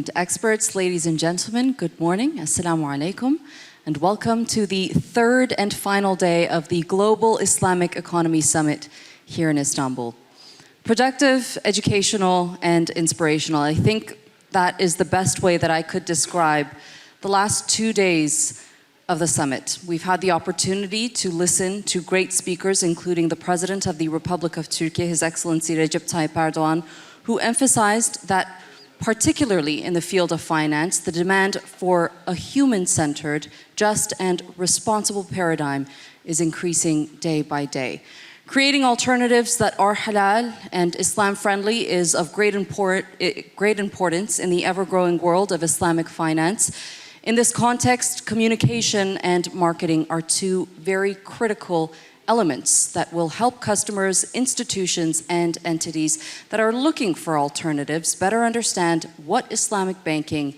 esteemed experts, ladies and gentlemen, good morning, assalamu alaikum, and welcome to the third and final day of the Global Islamic Economy Summit here in Istanbul. Productive, educational, and inspirational. I think that is the best way that I could describe the last 2 days of the summit. We've had the opportunity to listen to great speakers, including the President of the Republic of Turkey, His Excellency Recep Tayyip Erdoğan, who emphasized that particularly in the field of finance, the demand for a human-centered, just and responsible paradigm is increasing day by day. Creating alternatives that are halal and Islam-friendly is of great importance in the ever-growing world of Islamic finance. In this context, communication and marketing are two very critical elements that will help customers, institutions, and entities that are looking for alternatives better understand what Islamic banking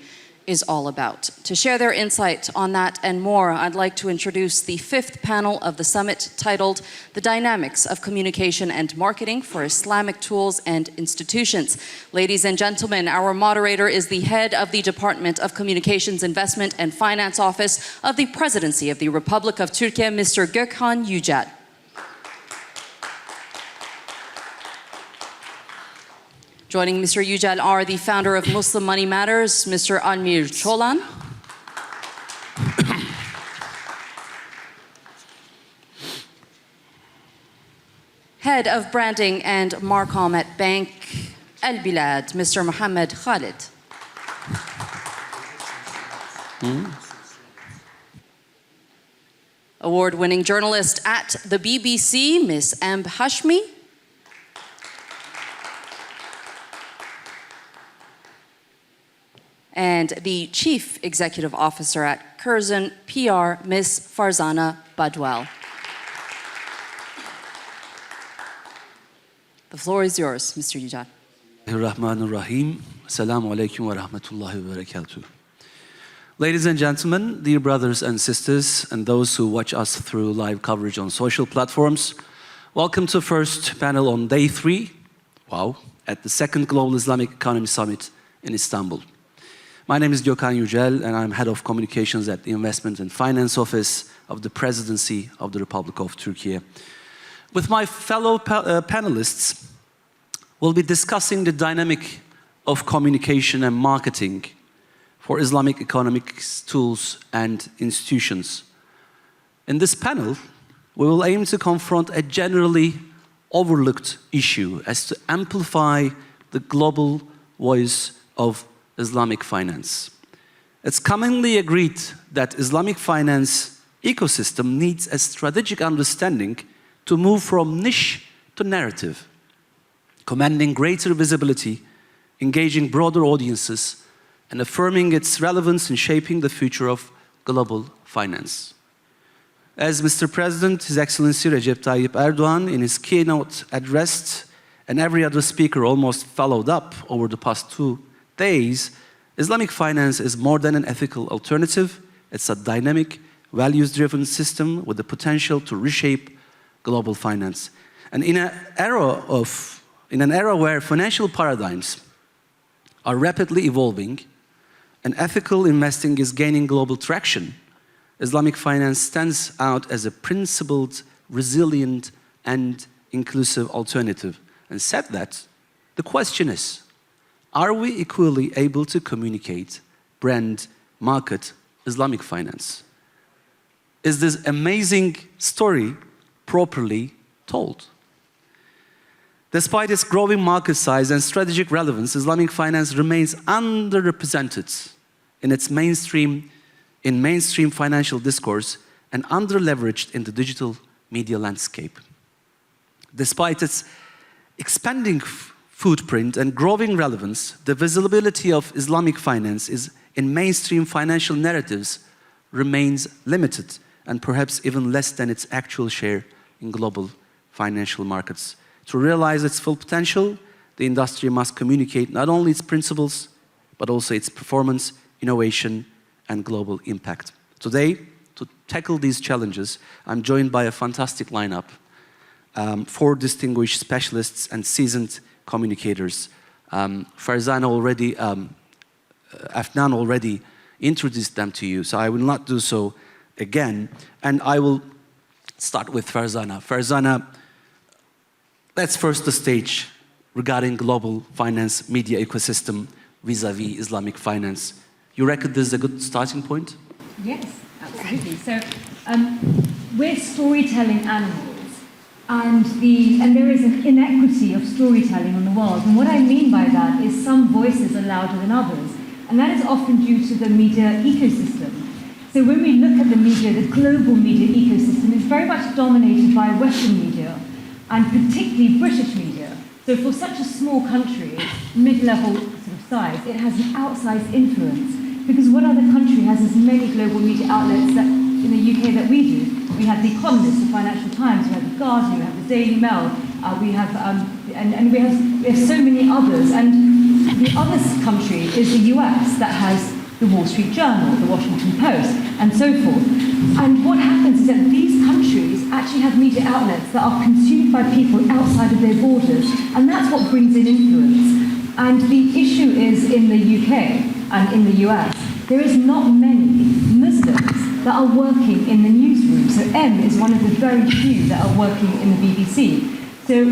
is all about. To share their insight on that and more, I'd like to introduce the fifth panel of the summit titled The Dynamics of Communication and Marketing for Islamic Tools and Institutions. Ladies and gentlemen, our moderator is the head of the Department of Communications, Investment and Finance Office of the Presidency of the Republic of Turkey, Mr. Gökhan Yücel. Joining Mr. Yücel are the founder of Muslim Money Matters, Mr. Almir Çolan. Head of Branding and Marcom at Bank El Bilad, Mr. Mohammed Khalid. Award-winning journalist at the BBC, Ms. Amb Hashmi. And the Chief Executive Officer at Curzon PR, Ms. Farzana Badwell. The floor is yours, Mr. Yücel. Rahim. Assalamu alaikum wa rahmatullahi wa barakatuh. Ladies and gentlemen, dear brothers and sisters, and those who watch us through live coverage on social platforms, welcome to first panel on day 3, at the second Global Islamic Economy Summit in Istanbul. My name is Gökhan Yücel, and I'm Head of Communications at the Investment and Finance Office of the Presidency of the Republic of Turkey. With my fellow panelists, we'll be discussing the dynamic of communication and marketing for Islamic economics tools and institutions. In this panel, we will aim to confront a generally overlooked issue as to amplify the global voice of Islamic finance. It's commonly agreed that Islamic finance ecosystem needs a strategic understanding to move from niche to narrative, commanding greater visibility, engaging broader audiences, and affirming its relevance in shaping the future of global finance. As Mr. President, His Excellency Recep Tayyip Erdoğan, in his keynote address, and every other speaker almost followed up over the past 2 days, Islamic finance is more than an ethical alternative. It's a dynamic, values-driven system with the potential to reshape global finance. And in an era where financial paradigms are rapidly evolving and ethical investing is gaining global traction, Islamic finance stands out as a principled, resilient, and inclusive alternative. And said that, the question is, are we equally able to communicate, brand, market Islamic finance? Is this amazing story properly told? Despite its growing market size and strategic relevance, Islamic finance remains underrepresented in mainstream financial discourse and underleveraged in the digital media landscape. Despite its expanding footprint and growing relevance, the visibility of Islamic finance in mainstream financial narratives remains limited and perhaps even less than its actual share in global financial markets. To realize its full potential, the industry must communicate not only its principles, but also its performance, innovation, and global impact. Today, to tackle these challenges, I'm joined by a fantastic lineup, 4 distinguished specialists and seasoned communicators. Farzana already Afnan already introduced them to you, so I will not do so again. And I will start with Farzana. Farzana, let's first the stage regarding global finance media ecosystem vis-a-vis Islamic finance. You reckon this is a good starting point? Yes, absolutely. So we're storytelling animals, and there is an inequity of storytelling in the world. And what I mean by that is some voices are louder than others, and that is often due to the media ecosystem. So when we look at the media, the global media ecosystem is very much dominated by Western media, and particularly British media. So for such a small country, mid-level sort of size, it has an outsized influence. Because what other country has as many global media outlets that, in the UK that we do? We have The Economist, the Financial Times, we have The Guardian, we have the Daily Mail, we have so many others. And the other country is the US that has the Wall Street Journal, the Washington Post, and so forth. And what happens is that these countries actually have media outlets that are consumed by people outside of their borders, and that's what brings in influence. And the issue is in the UK and in the US, there is not many Muslims that are working in the newsroom. So M is one of the very few that are working in the BBC. So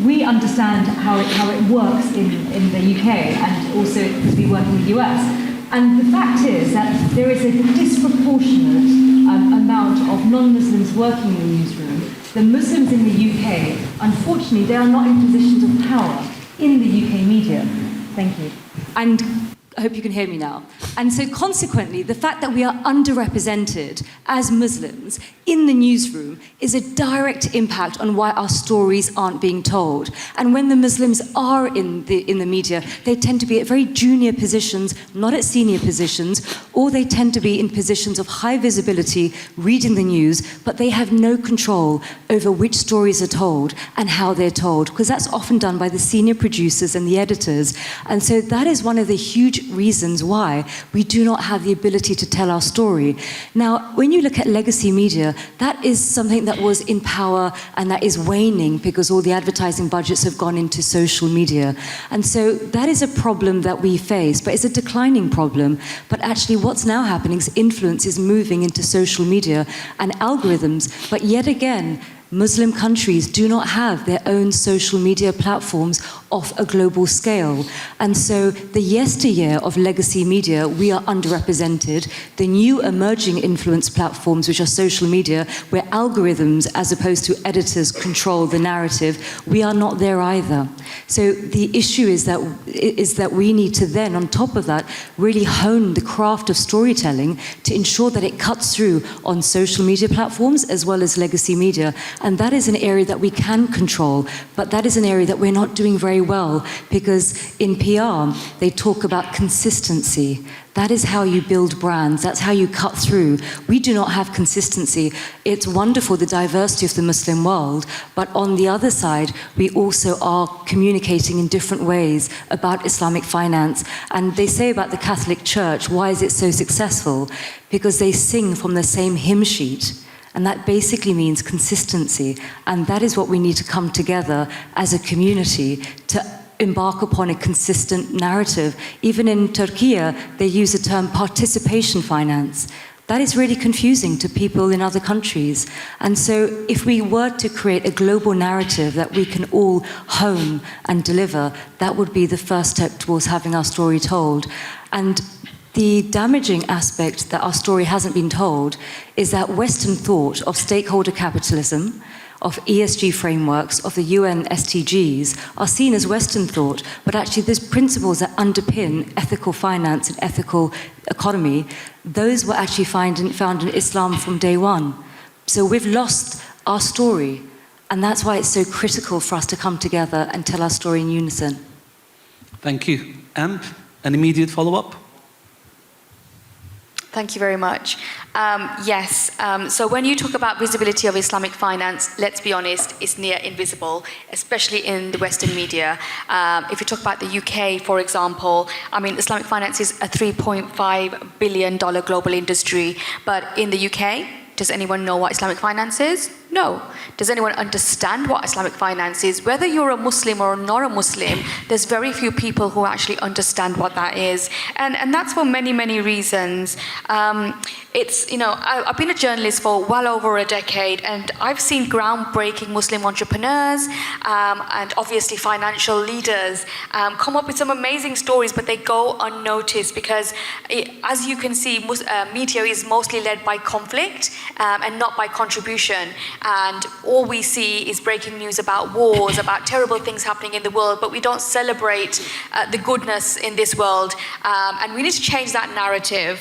we understand how it works in the UK and also because we work in the US. And the fact is that there is a disproportionate amount of non-Muslims working in the newsroom. The Muslims in the UK, unfortunately, they are not in positions of power in the UK media. Thank you. And I hope you can hear me now. And so consequently, the fact that we are underrepresented as Muslims in the newsroom is a direct impact on why our stories aren't being told. And when the Muslims are in the media, they tend to be at very junior positions, not at senior positions, or they tend to be in positions of high visibility, reading the news, but they have no control over which stories are told and how they're told, because that's often done by the senior producers and the editors. And so that is one of the huge reasons why we do not have the ability to tell our story. Now, when you look at legacy media, that is something that was in power and that is waning because all the advertising budgets have gone into social media. And so that is a problem that we face, but it's a declining problem. But actually what's now happening is influence is moving into social media and algorithms. But yet again, Muslim countries do not have their own social media platforms of a global scale. And so the yesteryear of legacy media, we are underrepresented. The new emerging influence platforms, which are social media, where algorithms, as opposed to editors, control the narrative, we are not there either. So the issue is that we need to then, on top of that, really hone the craft of storytelling to ensure that it cuts through on social media platforms as well as legacy media. And that is an area that we can control, but that is an area that we're not doing very well, because in PR, they talk about consistency. That is how you build brands. That's how you cut through. We do not have consistency. It's wonderful, the diversity of the Muslim world, but on the other side, we also are communicating in different ways about Islamic finance. And they say about the Catholic Church, why is it so successful? Because they sing from the same hymn sheet. And that basically means consistency. And that is what we need to come together as a community to embark upon a consistent narrative. Even in Turkey, they use the term participation finance. That is really confusing to people in other countries. And so if we were to create a global narrative that we can all hone and deliver, that would be the first step towards having our story told. And the damaging aspect that our story hasn't been told is that Western thought of stakeholder capitalism, of ESG frameworks, of the UN SDGs are seen as Western thought, but actually there's principles that underpin ethical finance and ethical economy. Those were actually found in Islam from day one. So we've lost our story, and that's why it's so critical for us to come together and tell our story in unison. Thank you. An immediate follow-up? Thank you very much. Yes, so when you talk about visibility of Islamic finance, let's be honest, it's near invisible, especially in the Western media. If you talk about the UK, for example, I mean, Islamic finance is a $3.5 billion global industry, but in the UK, does anyone know what Islamic finance is? No. Does anyone understand what Islamic finance is? Whether you're a Muslim or not a Muslim, there's very few people who actually understand what that is. And that's for many, many reasons. It's, you know, I've been a journalist for well over a decade, and I've seen groundbreaking Muslim entrepreneurs and obviously financial leaders come up with some amazing stories, but they go unnoticed because, as you can see, media is mostly led by conflict and not by contribution. And all we see is breaking news about wars, about terrible things happening in the world, but we don't celebrate the goodness in this world. And we need to change that narrative.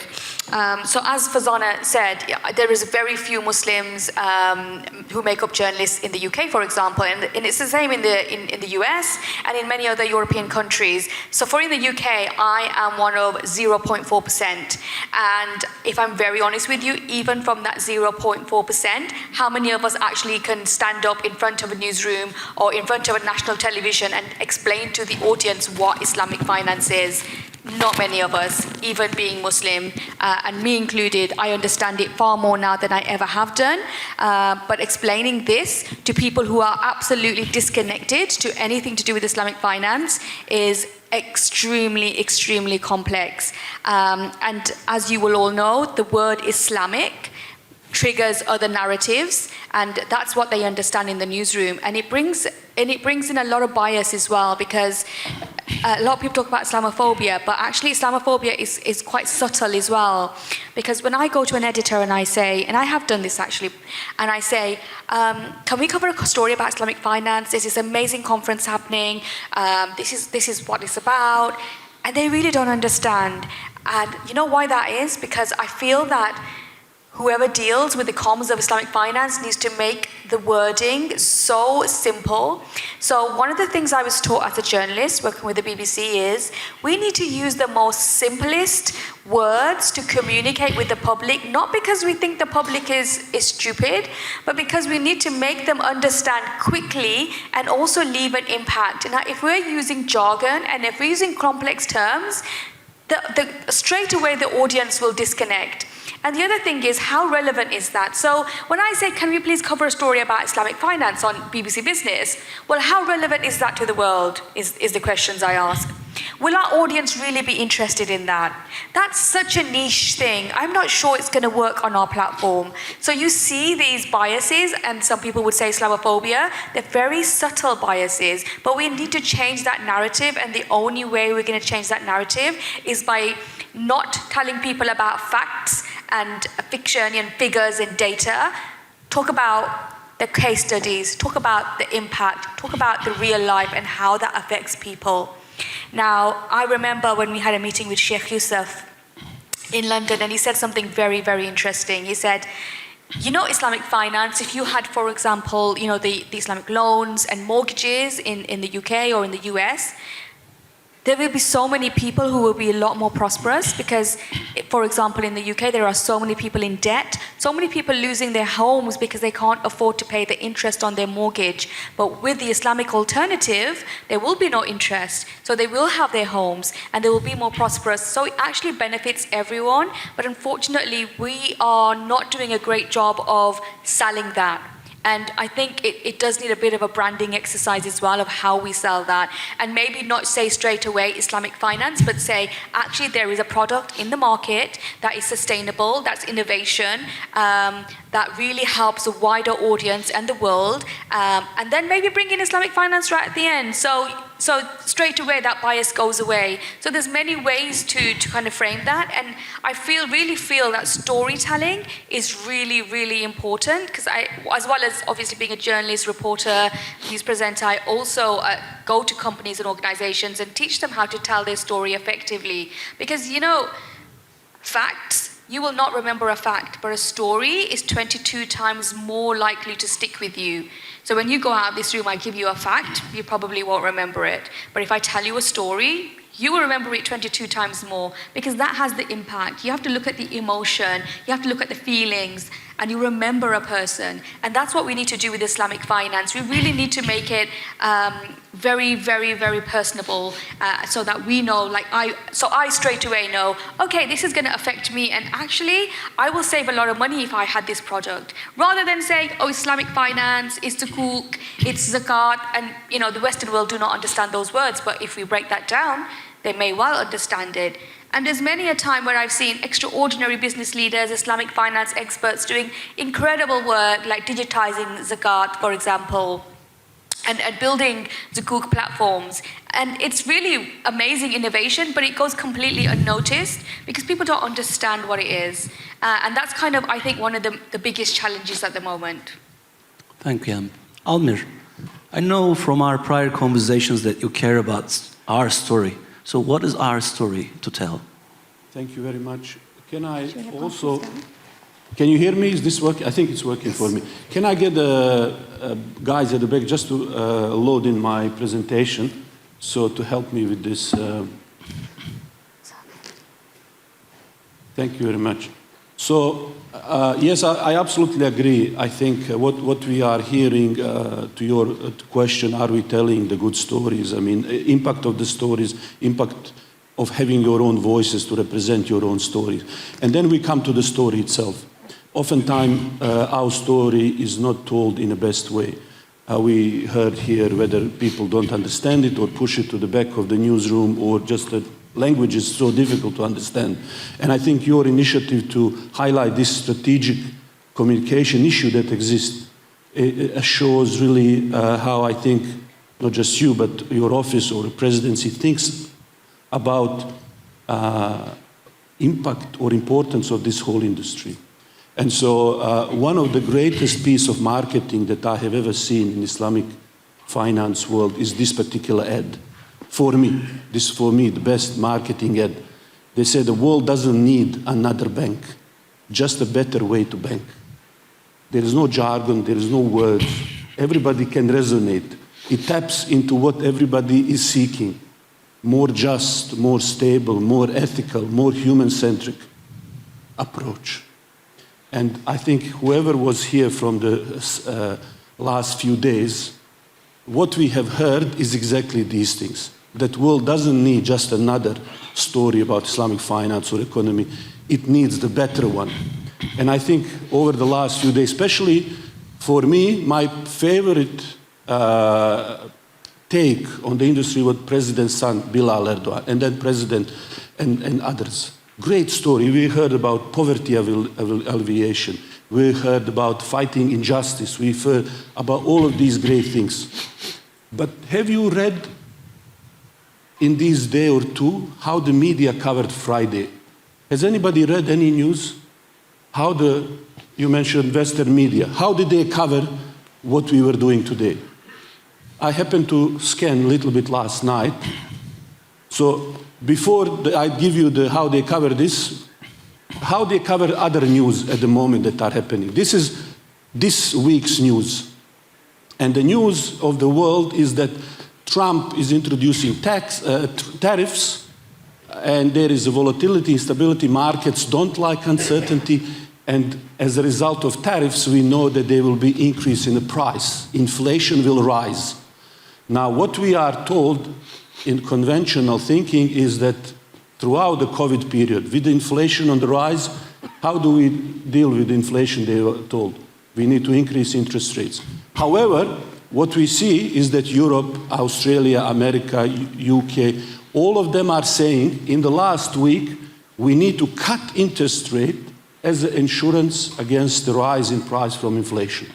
So as Fazana said, there is very few Muslims who make up journalists in the UK, for example, and it's the same in the US and in many other European countries. So for in the UK, I am one of 0.4%. And if I'm very honest with you, even from that 0.4%, how many of us actually can stand up in front of a newsroom or in front of a national television and explain to the audience what Islamic finance is? Not many of us, even being Muslim, and me included. I understand it far more now than I ever have done. But explaining this to people who are absolutely disconnected to anything to do with Islamic finance is extremely, extremely complex. And as you will all know, the word Islamic triggers other narratives, and that's what they understand in the newsroom. And it brings in a lot of bias as well, because a lot of people talk about Islamophobia, but actually Islamophobia is quite subtle as well. Because when I go to an editor and I say, and I have done this actually, and I say, can we cover a story about Islamic finance? There's this amazing conference happening. This is what it's about. And they really don't understand. And you know why that is? Because I feel that whoever deals with the comms of Islamic finance needs to make the wording so simple. So one of the things I was taught as a journalist working with the BBC is we need to use the most simplest words to communicate with the public, not because we think the public is stupid, but because we need to make them understand quickly and also leave an impact. Now, if we're using jargon and if we're using complex terms, straight away the audience will disconnect. And the other thing is, how relevant is that? So when I say, can we please cover a story about Islamic finance on BBC Business? Well, how relevant is that to the world, is the questions I ask. Will our audience really be interested in that? That's such a niche thing. I'm not sure it's going to work on our platform. So you see these biases, and some people would say Islamophobia. They're very subtle biases, but we need to change that narrative, and the only way we're going to change that narrative is by not telling people about facts and fiction and figures and data. Talk about the case studies, talk about the impact, talk about the real life and how that affects people. Now, I remember when we had a meeting with Sheikh Yusuf in London, and he said something very, very interesting. He said, you know, Islamic finance, if you had, for example, you know, the Islamic loans and mortgages in the UK or in the US, there will be so many people who will be a lot more prosperous because, for example, in the UK, there are so many people in debt, so many people losing their homes because they can't afford to pay the interest on their mortgage. But with the Islamic alternative, there will be no interest. So they will have their homes and they will be more prosperous. So it actually benefits everyone. But unfortunately, we are not doing a great job of selling that. And I think it does need a bit of a branding exercise as well of how we sell that. And maybe not say straight away Islamic finance, but say, actually there is a product in the market that is sustainable, that's innovation, that really helps a wider audience and the world. And then maybe bring in Islamic finance right at the end. So straight away that bias goes away. So there's many ways to kind of frame that. And I really feel that storytelling is really, really important, because I, as well as obviously being a journalist, reporter, news presenter, I also go to companies and organizations and teach them how to tell their story effectively. Because, you know, facts, you will not remember a fact, but a story is 22 times more likely to stick with you. So when you go out of this room, I give you a fact, you probably won't remember it. But if I tell you a story, you will remember it 22 times more, because that has the impact. You have to look at the emotion, you have to look at the feelings, and you remember a person. And that's what we need to do with Islamic finance. We really need to make it very, very, very personable so that we know, I straight away know, okay, this is going to affect me, and actually I will save a lot of money if I had this product. Rather than saying, oh, Islamic finance is sukuk, it's zakat, and the Western world do not understand those words, but if we break that down, they may well understand it. And there's many a time where I've seen extraordinary business leaders, Islamic finance experts doing incredible work, like digitizing zakat, for example, and building Zakuk platforms. And it's really amazing innovation, but it goes completely unnoticed because people don't understand what it is. And that's kind of, I think, one of the biggest challenges at the moment. Thank you. Almir, I know from our prior conversations that you care about our story. So what is our story to tell? Thank you very much. Can I also... Can you hear me? Is this working? I think it's working for me. Can I get the guys at the back just to load in my presentation, so to help me with this? Thank you very much. So, yes, I absolutely agree. I think what we are hearing to your question, are we telling the good stories? I mean, impact of the stories, impact of having your own voices to represent your own stories. And then we come to the story itself. Oftentimes, our story is not told in the best way. We heard here whether people don't understand it or push it to the back of the newsroom, or just the language is so difficult to understand. And I think your initiative to highlight this strategic communication issue that exists shows really how I think, not just you, but your office or the presidency thinks about impact or importance of this whole industry. And so one of the greatest pieces of marketing that I have ever seen in Islamic finance world is this particular ad. For me, the best marketing ad. They say the world doesn't need another bank, just a better way to bank. There is no jargon, there is no words. Everybody can resonate. It taps into what everybody is seeking. More just, more stable, more ethical, more human-centric approach. And I think whoever was here from the last few days, what we have heard is exactly these things. That world doesn't need just another story about Islamic finance or economy. It needs the better one. And I think over the last few days, especially for me, my favorite take on the industry was President's son, Bilal Erdogan, and then President and others. Great story. We heard about poverty alleviation. We heard about fighting injustice. We've heard about all of these great things. But have you read in this day or two how the media covered Friday? Has anybody read any news? You mentioned Western media. How did they cover what we were doing today? I happened to scan a little bit last night. So before I give you how they cover this, how they cover other news at the moment that are happening. This is this week's news. And the news of the world is that Trump is introducing tariffs, and there is a volatility, instability. Markets don't like uncertainty. And as a result of tariffs, we know that there will be increase in the price. Inflation will rise. Now, what we are told in conventional thinking is that throughout the COVID period, with inflation on the rise, how do we deal with inflation? They were told we need to increase interest rates. However, what we see is that Europe, Australia, America, UK, all of them are saying in the last week, we need to cut interest rate as an insurance against the rise in price from inflation.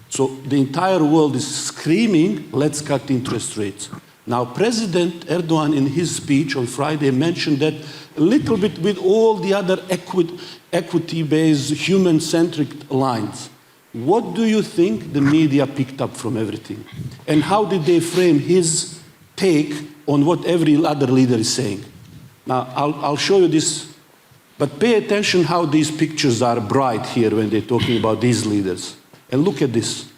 So the entire world is screaming, let's cut interest rates. Now, President Erdogan in his speech on Friday mentioned that a little bit with all the other equity-based, human-centric lines. What do you think the media picked up from everything? And how did they frame his take on what every other leader is saying? Now, I'll show you this, but pay attention how these pictures are bright here when they're talking about these leaders. And look at this.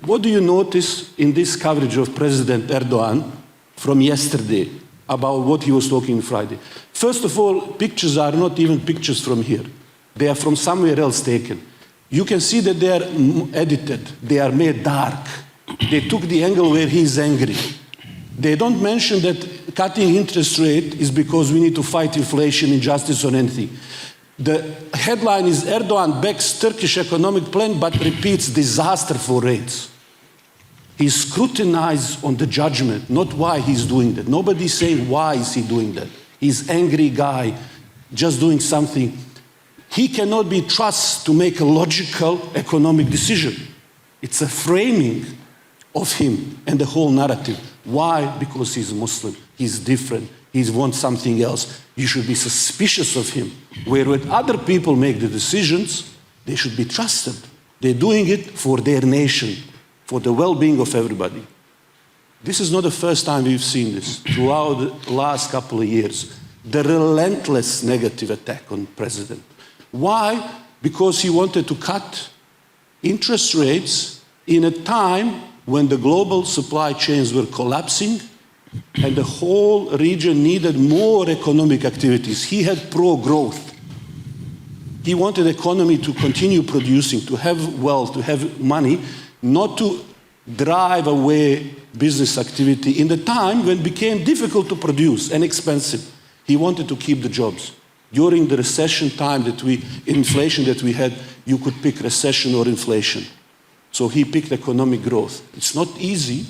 What do you notice in this coverage of President Erdogan from yesterday about what he was talking Friday? First of all, pictures are not even pictures from here. They are from somewhere else taken. You can see that they are edited. They are made dark. They took the angle where he is angry. They don't mention that cutting interest rate is because we need to fight inflation, injustice, or anything. The headline is Erdogan backs Turkish economic plan but repeats disaster for rates. He scrutinized on the judgment, not why he's doing that. Nobody's saying why is he doing that. He's angry guy, just doing something. He cannot be trusted to make a logical economic decision. It's a framing of him and the whole narrative. Why? Because he's Muslim. He's different. He wants something else. You should be suspicious of him. Where when other people make the decisions, they should be trusted. They're doing it for their nation, for the well-being of everybody. This is not the first time we've seen this. Throughout the last couple of years, the relentless negative attack on the president. Why? Because he wanted to cut interest rates in a time when the global supply chains were collapsing and the whole region needed more economic activities. He had pro-growth. He wanted the economy to continue producing, to have wealth, to have money, not to drive away business activity in the time when it became difficult to produce and expensive. He wanted to keep the jobs. During the recession time inflation that we had, you could pick recession or inflation. So he picked economic growth. It's not easy.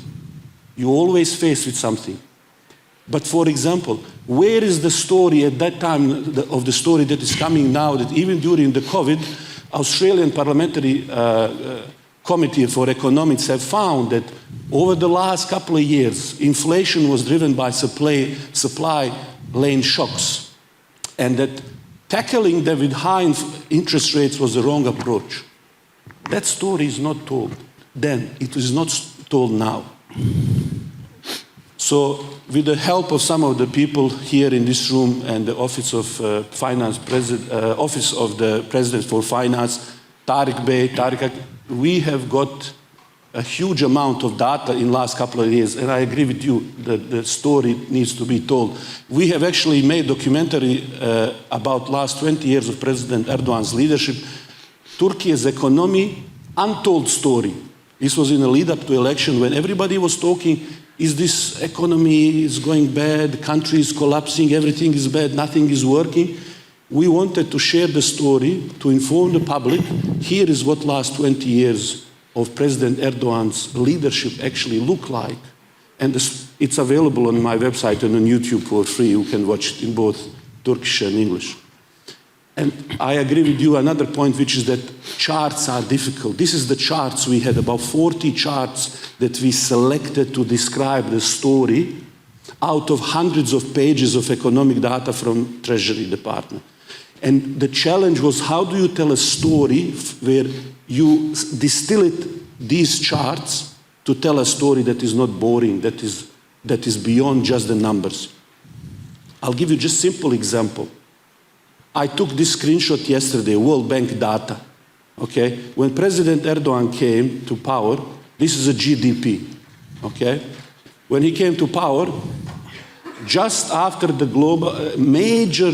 You always face with something. But for example, where is the story at that time of the story that is coming now, that even during the COVID, Australian Parliamentary Committee for Economics have found that over the last couple of years, inflation was driven by supply lane shocks, and that tackling them with high interest rates was the wrong approach. That story is not told then. It is not told now. So with the help of some of the people here in this room and the Office of Office of the President for Finance, Tariq, we have got a huge amount of data in the last couple of years, and I agree with you that the story needs to be told. We have actually made a documentary about last 20 years of President Erdogan's leadership, Turkey's economy, untold story. This was in the lead up to election when everybody was talking, is this economy is going bad, the country is collapsing, everything is bad, nothing is working. We wanted to share the story, to inform the public. Here is what last 20 years of President Erdogan's leadership actually look like. And it's available on my website and on YouTube for free. You can watch it in both Turkish and English. And I agree with you, another point, which is that charts are difficult. This is the charts. We had about 40 charts that we selected to describe the story out of hundreds of pages of economic data from Treasury Department. And the challenge was, how do you tell a story where you distill these charts to tell a story that is not boring, that is beyond just the numbers. I'll give you just simple example. I took this screenshot yesterday, World Bank data. Okay? When President Erdogan came to power, this is a GDP. Okay? When he came to power, just after the global major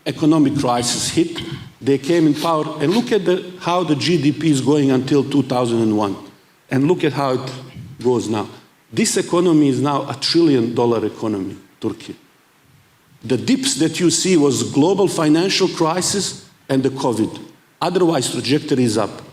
economic crisis hit, they came in power, and look at how the GDP is going until 2001, and look at how it goes now. This economy is now $1 trillion economy, Turkey. The dips that you see was global financial crisis and the COVID. Otherwise, trajectory is up.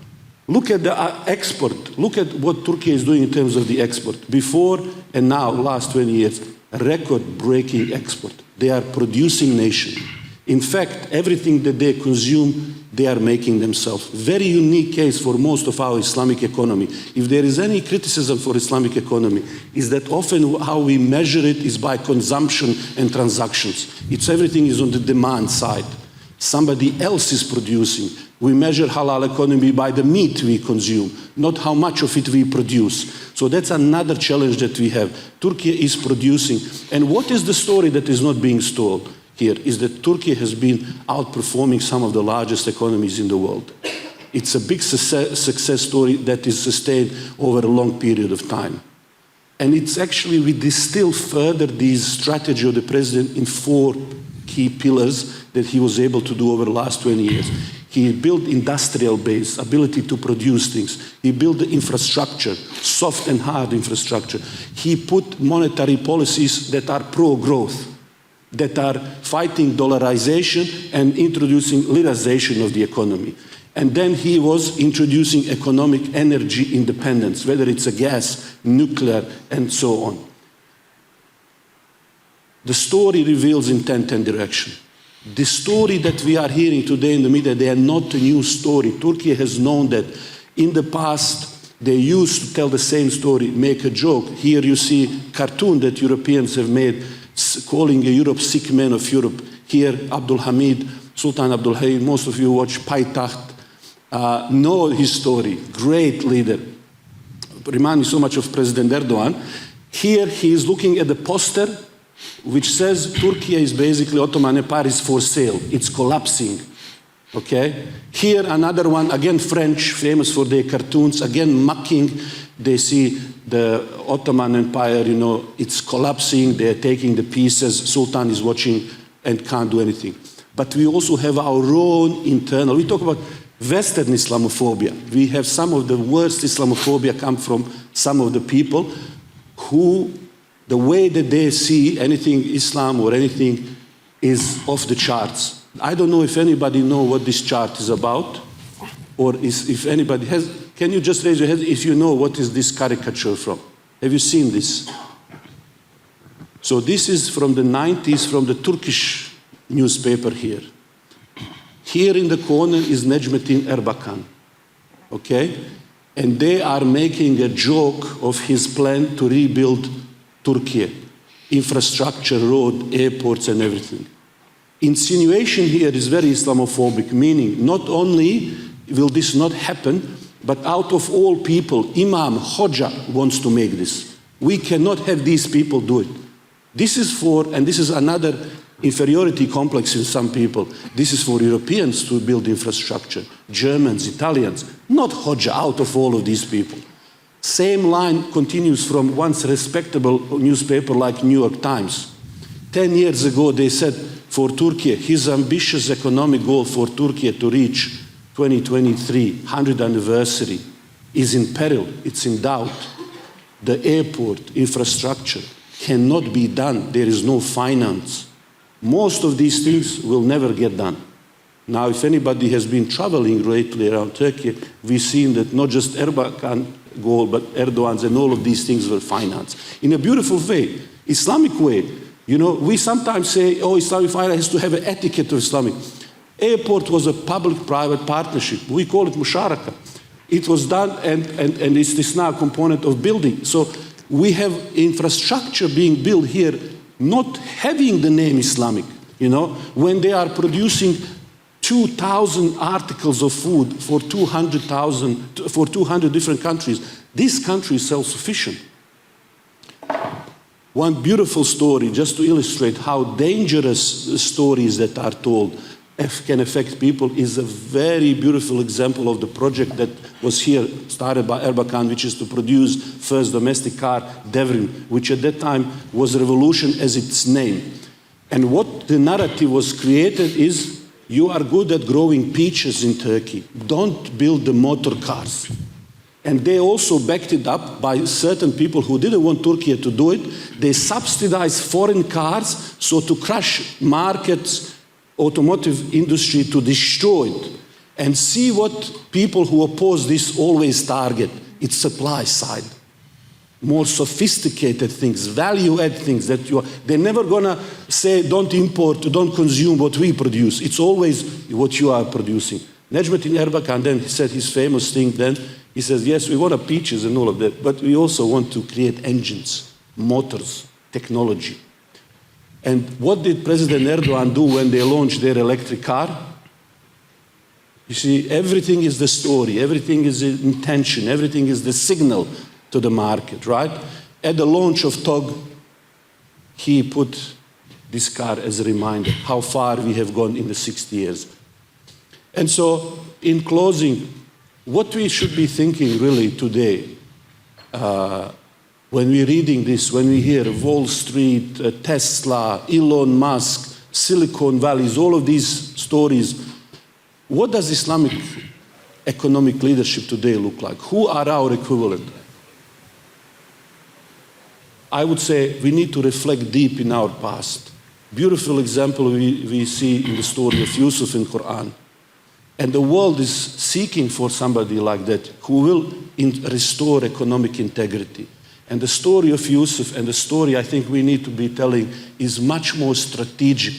Look at the export. Look at what Turkey is doing in terms of the export. Before and now, last 20 years, record-breaking export. They are producing nation. In fact, everything that they consume, they are making themselves. Very unique case for most of our Islamic economy. If there is any criticism for Islamic economy, is that often how we measure it is by consumption and transactions. Everything is on the demand side. Somebody else is producing. We measure halal economy by the meat we consume, not how much of it we produce. So that's another challenge that we have. Turkey is producing. And what is the story that is not being told here is that Turkey has been outperforming some of the largest economies in the world. It's a big success story that is sustained over a long period of time. And it's actually, we distill further this strategy of the president in 4 key pillars that he was able to do over the last 20 years. He built industrial base, ability to produce things. He built the infrastructure, soft and hard infrastructure. He put monetary policies that are pro-growth, that are fighting dollarization and introducing lirization of the economy. And then he was introducing economic energy independence, whether it's a gas, nuclear, and so on. The story reveals intent and direction. The story that we are hearing today in the media, they are not a new story. Turkey has known that. In the past, they used to tell the same story, make a joke. Here you see cartoon that Europeans have made, calling Europe sick man of Europe. Here, Sultan Abdul Hamid, most of you watch Paytaht, know his story, great leader. Remind me so much of President Erdogan. Here he is looking at the poster which says Turkey is basically Ottoman Empire is for sale. It's collapsing. Okay? Here another one, again French, famous for their cartoons, again mocking. They see the Ottoman Empire, you know, it's collapsing, they're taking the pieces, Sultan is watching and can't do anything. But we also have our own internal, we talk about Western Islamophobia. We have some of the worst Islamophobia come from some of the people who, the way that they see anything Islam or anything is off the charts. I don't know if anybody knows what this chart is about, or if anybody has, can you just raise your hand if you know what is this caricature from? Have you seen this? So this is from the 90s, from the Turkish newspaper here. Here in the corner is Necmettin Erbakan, okay? And they are making a joke of his plan to rebuild Turkey, infrastructure, road, airports, and everything. Insinuation here is very Islamophobic, meaning not only will this not happen, but out of all people, Imam, Hoja wants to make this. We cannot have these people do it. This is for, and this is another inferiority complex in some people, this is for Europeans to build infrastructure, Germans, Italians, not Hoja out of all of these people. Same line continues from once respectable newspaper like New York Times. 10 years ago they said for Turkey, his ambitious economic goal for Turkey to reach 2023, 100th anniversary, is in peril, it's in doubt. The airport infrastructure cannot be done, there is no finance. Most of these things will never get done. Now, if anybody has been traveling lately around Turkey, we've seen that not just Erbakan goal, but Erdogan's and all of these things were financed. In a beautiful way, Islamic way. You know, we sometimes say, oh, Islamic finance has to have an etiquette of Islamic. Airport was a public-private partnership. We call it musharaka. It was done, and it's this now component of building. So we have infrastructure being built here, not having the name Islamic. You know, when they are producing 2,000 articles of food for 200 different countries, this country is self-sufficient. One beautiful story, just to illustrate how dangerous stories that are told can affect people, is a very beautiful example of the project that was here, started by Erbakan, which is to produce first domestic car, Devrim, which at that time was revolution as its name. And what the narrative was created is, you are good at growing peaches in Turkey. Don't build the motor cars. And they also backed it up by certain people who didn't want Turkey to do it. They subsidized foreign cars, so to crush markets, automotive industry, to destroy it. And see what people who oppose this always target. It's supply side. More sophisticated things, value-add things that they're never gonna say, don't import, don't consume what we produce. It's always what you are producing. Necmettin Erbakan then said his famous thing then, he says, yes, we want peaches and all of that, but we also want to create engines, motors, technology. And what did President Erdogan do when they launched their electric car? You see, everything is the story, everything is the intention, everything is the signal to the market, right? At the launch of TOG, he put this car as a reminder how far we have gone in the 60 years. And so, in closing, what we should be thinking really today, when we're reading this, when we hear Wall Street, Tesla, Elon Musk, Silicon Valleys, all of these stories. What does Islamic economic leadership today look like? Who are our equivalent? I would say we need to reflect deep in our past. Beautiful example we see in the story of Yusuf in Quran. And the world is seeking for somebody like that who will restore economic integrity. And the story of Yusuf and the story I think we need to be telling is much more strategic.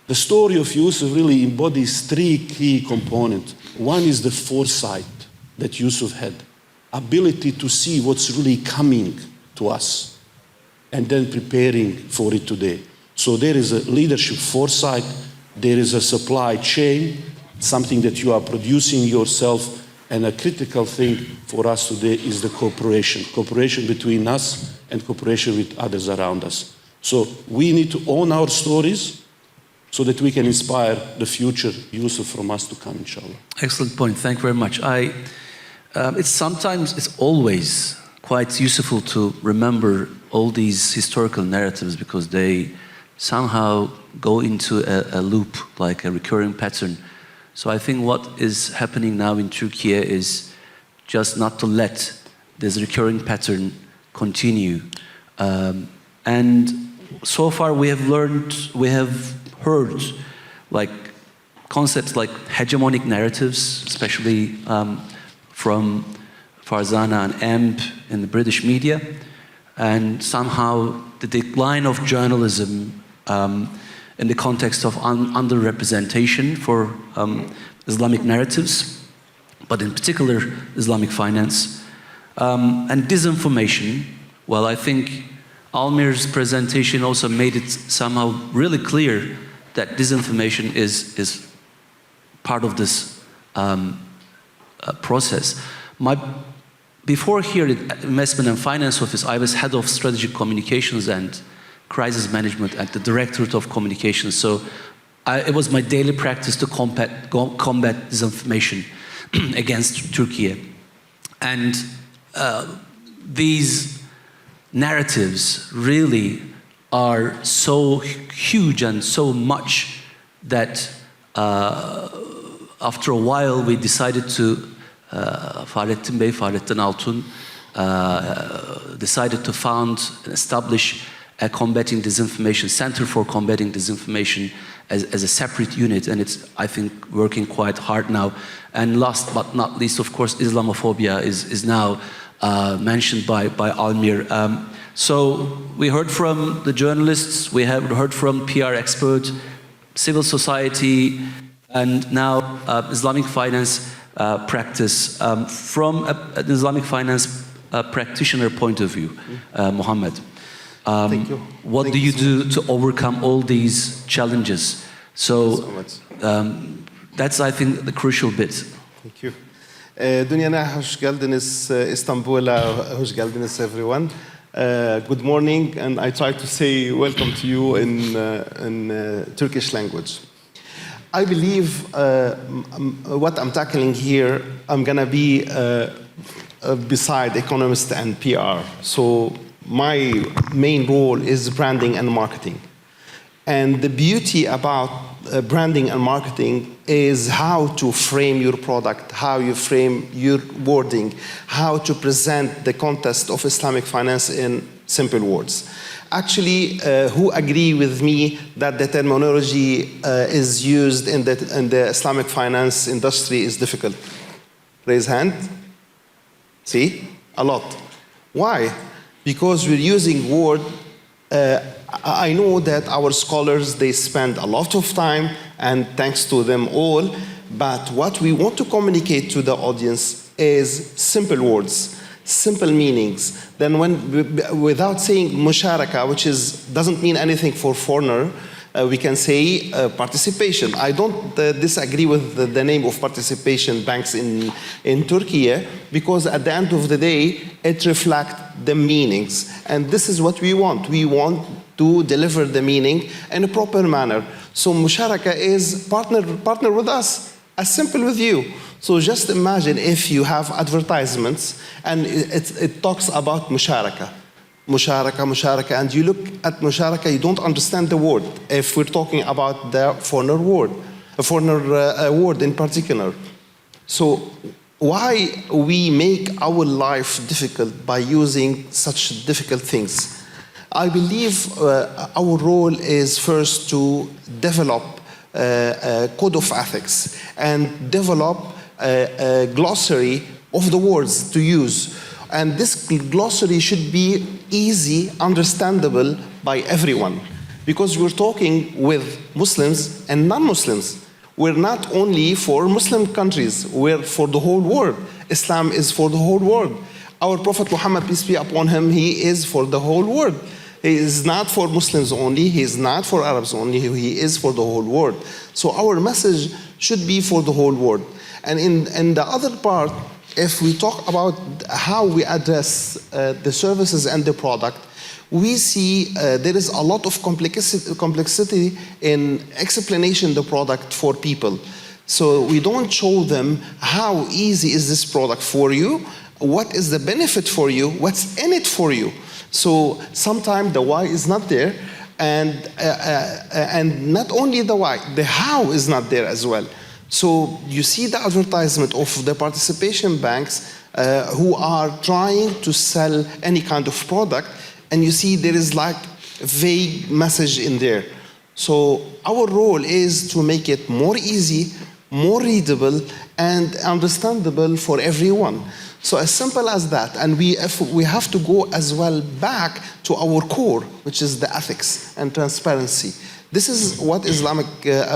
The story of Yusuf really embodies three key components. One is the foresight that Yusuf had, ability to see what's really coming to us, and then preparing for it today. So there is a leadership foresight, there is a supply chain, something that you are producing yourself, and a critical thing for us today is the cooperation between us and cooperation with others around us. So we need to own our stories so that we can inspire the future Yusuf from us to come, inshallah. Excellent point. Thank you very much. It's always quite useful to remember all these historical narratives because they somehow go into a loop, like a recurring pattern. So I think what is happening now in Turkey is just not to let this recurring pattern continue. And so far we have heard like concepts like hegemonic narratives, especially from Farzana and Emp in the British media, and somehow the decline of journalism in the context of underrepresentation for Islamic narratives, but in particular Islamic finance, and disinformation. Well, I think Almir's presentation also made it somehow really clear that disinformation is part of this process. Before here at Investment and Finance Office, I was head of strategic communications and crisis management at the Directorate of Communications. So it was my daily practice to combat disinformation against Turkey. And these narratives really are so huge and so much that after a while we decided to, Fahrettin Altun decided to found and establish a combating disinformation center for combating disinformation as a separate unit, and it's, I think, working quite hard now. And last but not least, of course, Islamophobia is now mentioned by Almir. So we heard from the journalists, we have heard from PR experts, civil society, and now Islamic finance practice. From an Islamic finance practitioner point of view, Mohammed, Thank you. What Thank do you you so do to overcome all these challenges? So that's, I think, the crucial bit. Thank you. Dünyana hoş geldiniz, İstanbul'a hoş geldiniz, everyone. Good morning, and I try to say welcome to you in Turkish language. I believe what I'm tackling here, I'm gonna be beside economist and PR. So my main role is branding and marketing. And the beauty about branding and marketing is how to frame your product, how you frame your wording, how to present the context of Islamic finance in simple words. Actually, who agree with me that the terminology is used in the Islamic finance industry is difficult? Raise hand. See? A lot. Why? Because we're using word. I know that our scholars, they spend a lot of time, and thanks to them all, but what we want to communicate to the audience is simple words, simple meanings. Then without saying musharaka, which doesn't mean anything for foreigner, we can say participation. I don't disagree with the name of participation banks in Turkey, because at the end of the day, it reflects the meanings. And this is what we want. We want to deliver the meaning in a proper manner. So musharaka is partner with us, as simple with you. So just imagine if you have advertisements and it talks about musharaka. musharaka, and you look at musharaka, you don't understand the word if we're talking about the foreigner word in particular. So why we make our life difficult by using such difficult things? I believe our role is first to develop a code of ethics and develop a glossary of the words to use. And this glossary should be easy, understandable by everyone. Because we're talking with Muslims and non-Muslims. We're not only for Muslim countries, we're for the whole world. Islam is for the whole world. Our Prophet Muhammad, peace be upon him, he is for the whole world. He is not for Muslims only, he is not for Arabs only, he is for the whole world. So our message should be for the whole world. And in the other part, if we talk about how we address the services and the product, we see there is a lot of complexity in explanation the product for people. So we don't show them how easy is this product for you, what is the benefit for you, what's in it for you. So sometimes the why is not there, and not only the why, the how is not there as well. So you see the advertisement of the participation banks who are trying to sell any kind of product, and you see there is like a vague message in there. So our role is to make it more easy, more readable, and understandable for everyone. So as simple as that, and we have to go as well back to our core, which is the ethics and transparency. This is what Islamic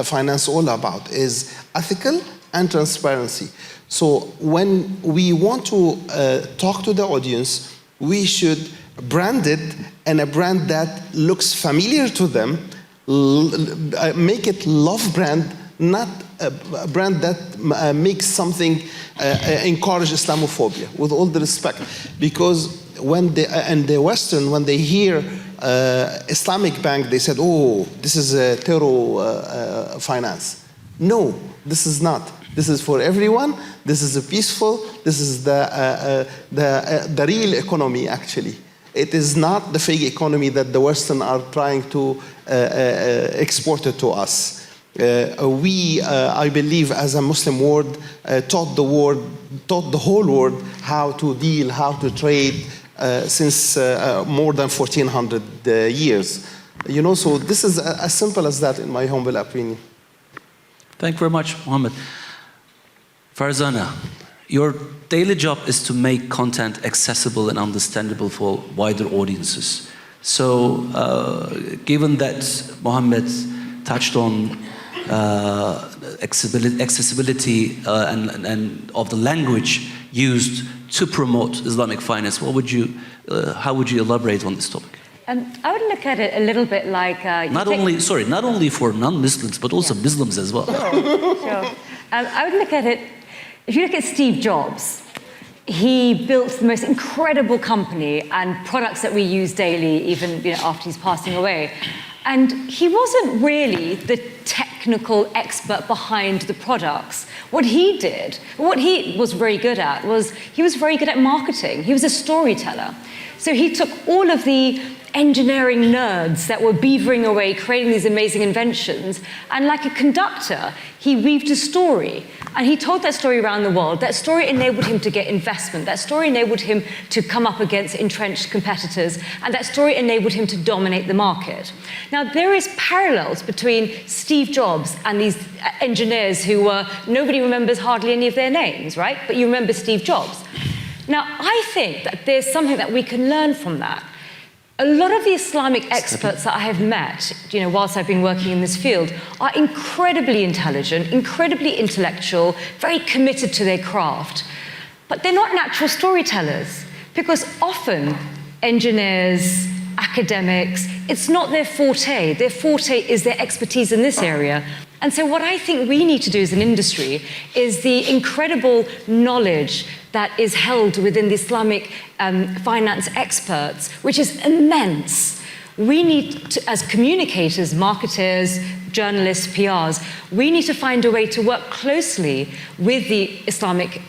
finance all about, is ethical and transparency. So when we want to talk to the audience, we should brand it in a brand that looks familiar to them, make it love brand, not a brand that makes something encourage Islamophobia, with all the respect. Because when the Western, when they hear Islamic bank, they said, oh, this is a terror finance. No, this is not. This is for everyone. This is a peaceful. This is the real economy, actually. It is not the fake economy that the Western are trying to export it to us. I believe, as a Muslim world, taught the whole world how to deal, how to trade since more than 1400 years. You know, so this is as simple as that, in my humble opinion. Thank you very much, Mohammed. Farzana, your daily job is to make content accessible and understandable for wider audiences. So, given that Mohammed touched on accessibility and of the language used to promote Islamic finance, how would you elaborate on this topic? I would look at it a little bit like not only for non-Muslims, but also Muslims as well. Sure. I would look at it. If you look at Steve Jobs, he built the most incredible company and products that we use daily, even after he's passing away. And he wasn't really the technical expert behind the products. What he did, what he was very good at, was he was very good at marketing. He was a storyteller. So he took all of the engineering nerds that were beavering away, creating these amazing inventions, and like a conductor, he weaved a story. And he told that story around the world. That story enabled him to get investment. That story enabled him to come up against entrenched competitors. And that story enabled him to dominate the market. Now, there is parallels between Steve Jobs and these engineers who nobody remembers hardly any of their names, right? But you remember Steve Jobs. Now, I think that there's something that we can learn from that. A lot of the Islamic experts that I have met, whilst I've been working in this field, are incredibly intelligent, incredibly intellectual, very committed to their craft. But they're not natural storytellers, because often engineers, academics, it's not their forte. Their forte is their expertise in this area. And so what I think we need to do as an industry is the incredible knowledge that is held within the Islamic finance experts, which is immense. We need to, as communicators, marketers, journalists, PRs, we need to find a way to work closely with the Islamic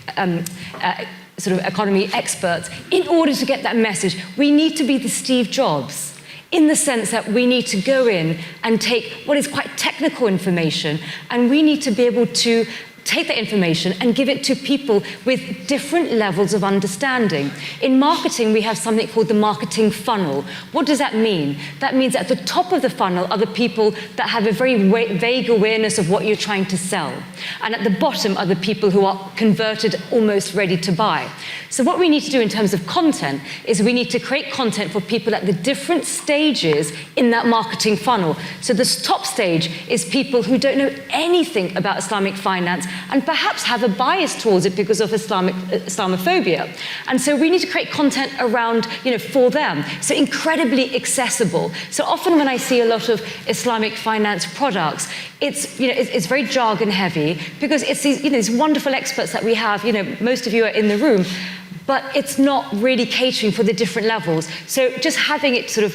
sort of economy experts, in order to get that message, we need to be the Steve Jobs, in the sense that we need to go in and take what is quite technical information, and we need to be able to take that information and give it to people with different levels of understanding. In marketing, we have something called the marketing funnel. What does that mean? That means at the top of the funnel are the people that have a very vague awareness of what you're trying to sell. And at the bottom are the people who are converted, almost ready to buy. So what we need to do in terms of content is we need to create content for people at the different stages in that marketing funnel. So this top stage is people who don't know anything about Islamic finance and perhaps have a bias towards it because of Islamophobia. And so we need to create content around, for them. So incredibly accessible. So often when I see a lot of Islamic finance products, it's very jargon heavy because it's these wonderful experts that we have, most of you are in the room, but it's not really catering for the different levels. So just having it sort of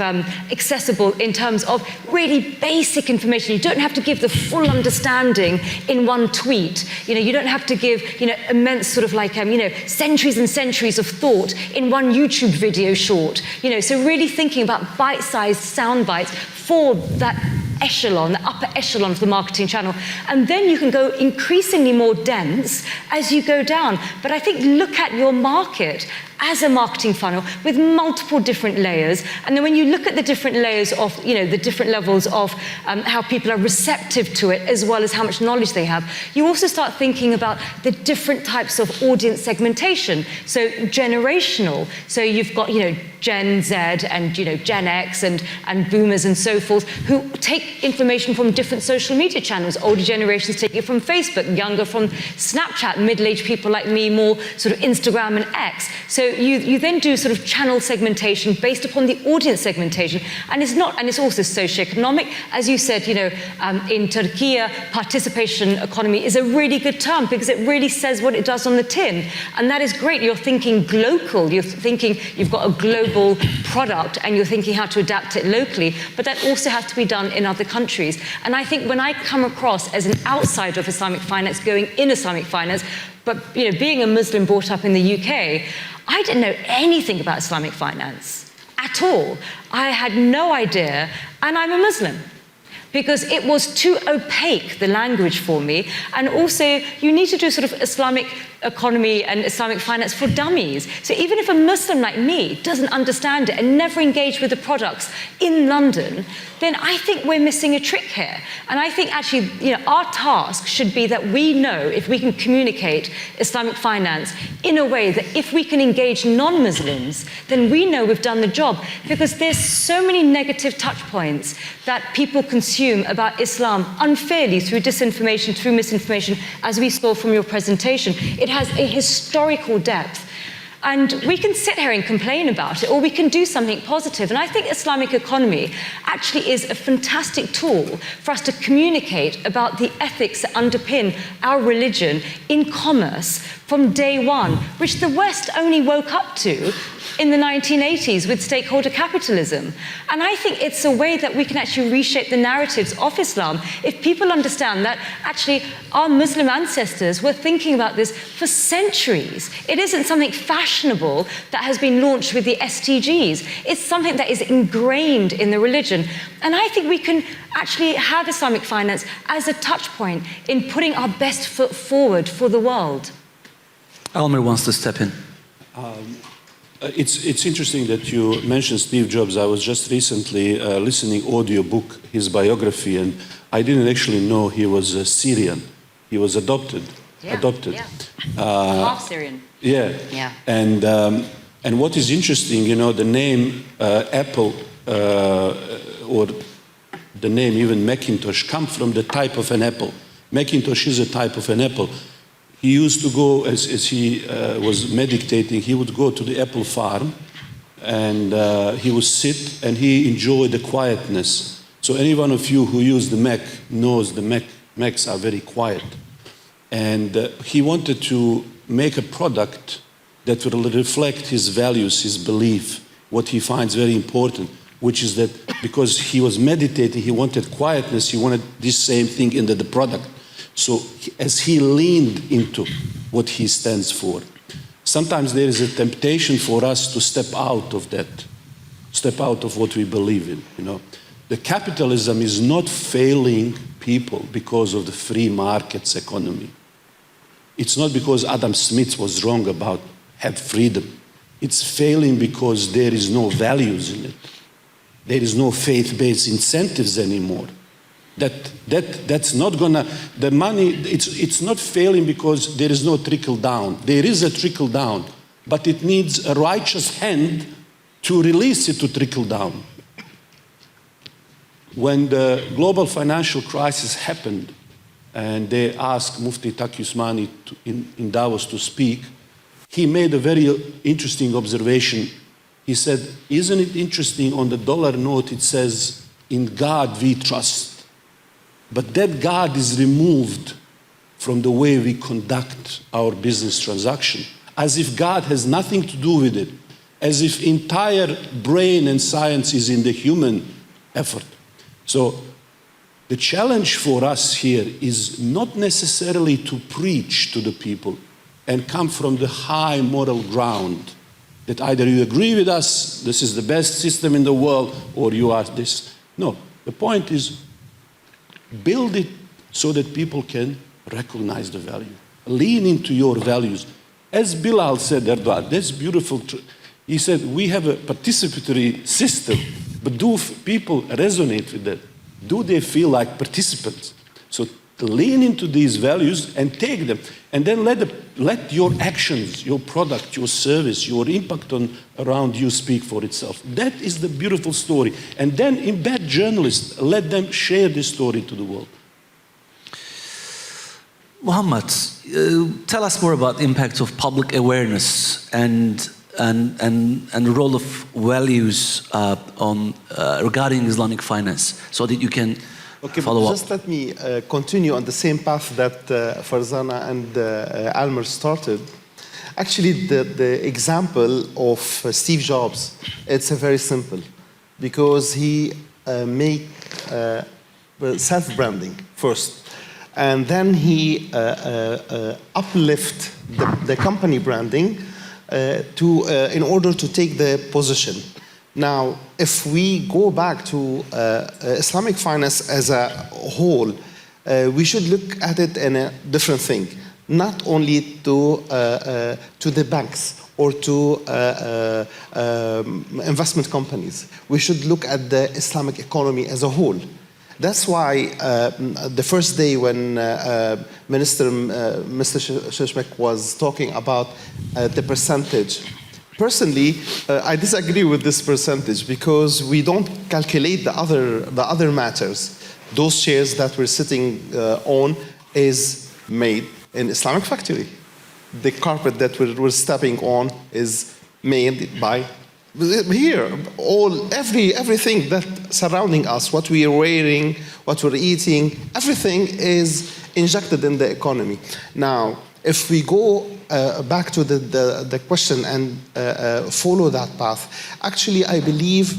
accessible in terms of really basic information. You don't have to give the full understanding in one tweet. You don't have to give, immense sort of like, centuries and centuries of thought in one YouTube video short. So really thinking about bite-sized sound bites for that echelon, the upper echelon of the marketing channel. And then you can go increasingly more dense as you go down. But I think look at your market as a marketing funnel with multiple different layers. And then when you look at the different layers of, the different levels of how people are receptive to it, as well as how much knowledge they have, you also start thinking about the different types of audience segmentation. So generational. So you've got, Gen Z and, Gen X and boomers and so forth, who take information from different social media channels. Older generations take it from Facebook, younger from Snapchat, middle-aged people like me, more sort of Instagram and X. So you then do sort of channel segmentation based upon the audience segmentation, and it's also socioeconomic. As you said, in Turkey, participation economy is a really good term because it really says what it does on the tin, and that is great. You're thinking global. You're thinking you've got a global product, and you're thinking how to adapt it locally. But that also has to be done in other countries. And I think when I come across as an outsider of Islamic finance, going in Islamic finance, but being a Muslim brought up in the UK, I didn't know anything about Islamic finance at all. I had no idea, and I'm a Muslim, because it was too opaque, the language for me. And also, you need to do sort of Islamic economy and Islamic finance for dummies. So even if a Muslim like me doesn't understand it and never engage with the products in London, then I think we're missing a trick here. And I think actually, our task should be that we know if we can communicate Islamic finance in a way that if we can engage non-Muslims, then we know we've done the job. Because there's so many negative touch points that people consume about Islam unfairly through disinformation, through misinformation, as we saw from your presentation. It has a historical depth. And we can sit here and complain about it, or we can do something positive. And I think Islamic economy actually is a fantastic tool for us to communicate about the ethics that underpin our religion in commerce from day one, which the West only woke up to in the 1980s with stakeholder capitalism. And I think it's a way that we can actually reshape the narratives of Islam if people understand that actually our Muslim ancestors were thinking about this for centuries. It isn't something fashionable that has been launched with the SDGs. It's something that is ingrained in the religion. And I think we can actually have Islamic finance as a touch point in putting our best foot forward for the world. Almer wants to step in. It's interesting that you mentioned Steve Jobs. I was just recently listening audiobook, his biography, and I didn't actually know he was Syrian. He was adopted. Yeah. Half Syrian. Yeah. And what is interesting, the name Apple or the name even Macintosh come from the type of an apple. Macintosh is a type of an apple. He used to go, as he was meditating, he would go to the apple farm and he would sit and he enjoyed the quietness. So any one of you who use the Mac knows the Macs are very quiet. And he wanted to make a product that will reflect his values, his belief, what he finds very important, which is that because he was meditating, he wanted quietness, he wanted this same thing in the product. So as he leaned into what he stands for, sometimes there is a temptation for us to step out of that, step out of what we believe in, you know. The capitalism is not failing people because of the free markets economy. It's not because Adam Smith was wrong about have freedom. It's failing because there is no values in it. There is no faith-based incentives anymore. That's not gonna, the money, it's not failing because there is no trickle down. There is a trickle down, but it needs a righteous hand to release it to trickle down. When the global financial crisis happened, and they asked Mufti Taqi Usmani in Davos to speak, he made a very interesting observation. He said, isn't it interesting, on the dollar note it says, in God we trust. But that God is removed from the way we conduct our business transaction, as if God has nothing to do with it, as if entire brain and science is in the human effort. So the challenge for us here is not necessarily to preach to the people and come from the high moral ground that either you agree with us, this is the best system in the world, or you are this. No, the point is build it so that people can recognize the value. Lean into your values. As Bilal said, Erdogan, that's beautiful. He said, we have a participatory system, but do people resonate with that? Do they feel like participants? So lean into these values and take them. And then let your actions, your product, your service, your impact around you speak for itself. That is the beautiful story. And then embed journalists, let them share this story to the world. Muhammad, tell us more about the impact of public awareness and the role of values regarding Islamic finance, so that you can follow up. Just let me continue on the same path that Farzana and Almer started. Actually, the example of Steve Jobs, it's very simple, because he made self-branding first, and then he uplift the company branding in order to take the position. Now, if we go back to Islamic finance as a whole, we should look at it in a different thing, not only to the banks or to investment companies. We should look at the Islamic economy as a whole. That's why the first day when Mr. Shishmak was talking about the percentage, personally, I disagree with this percentage, because we don't calculate the other matters. Those chairs that we're sitting on is made in Islamic factory. The carpet that we're stepping on is made by here. Everything that surrounding us, what we are wearing, what we're eating, everything is injected in the economy. Now, if we go back to the question and follow that path, actually I believe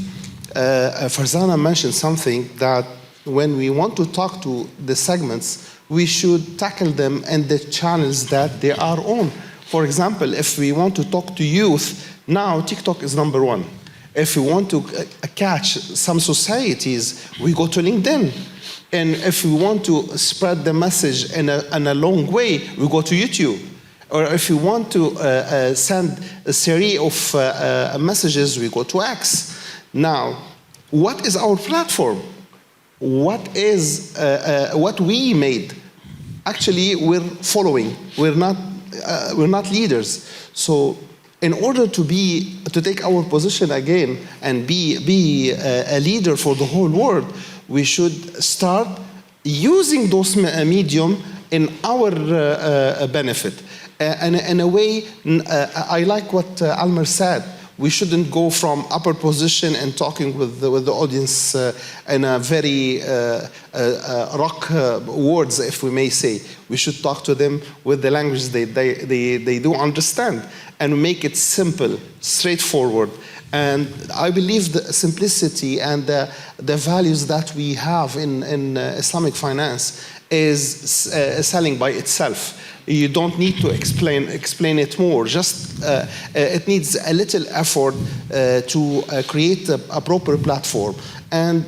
Farzana mentioned something, that when we want to talk to the segments, we should tackle them in the channels that they are on. For example, if we want to talk to youth, now TikTok is number one. If we want to catch some societies, we go to LinkedIn. And if we want to spread the message in a long way, we go to YouTube. Or if we want to send a series of messages, we go to X. Now, what is our platform? What we made? Actually, we're following. We're not leaders. So, in order to take our position again and be a leader for the whole world, we should start using those medium in our benefit. And in a way, I like what Almer said. We shouldn't go from upper position and talking with the audience in a very rock words, if we may say. We should talk to them with the language they do understand, and make it simple, straightforward. And I believe the simplicity and the values that we have in Islamic finance is selling by itself. You don't need to explain it more. Just it needs a little effort to create a proper platform. And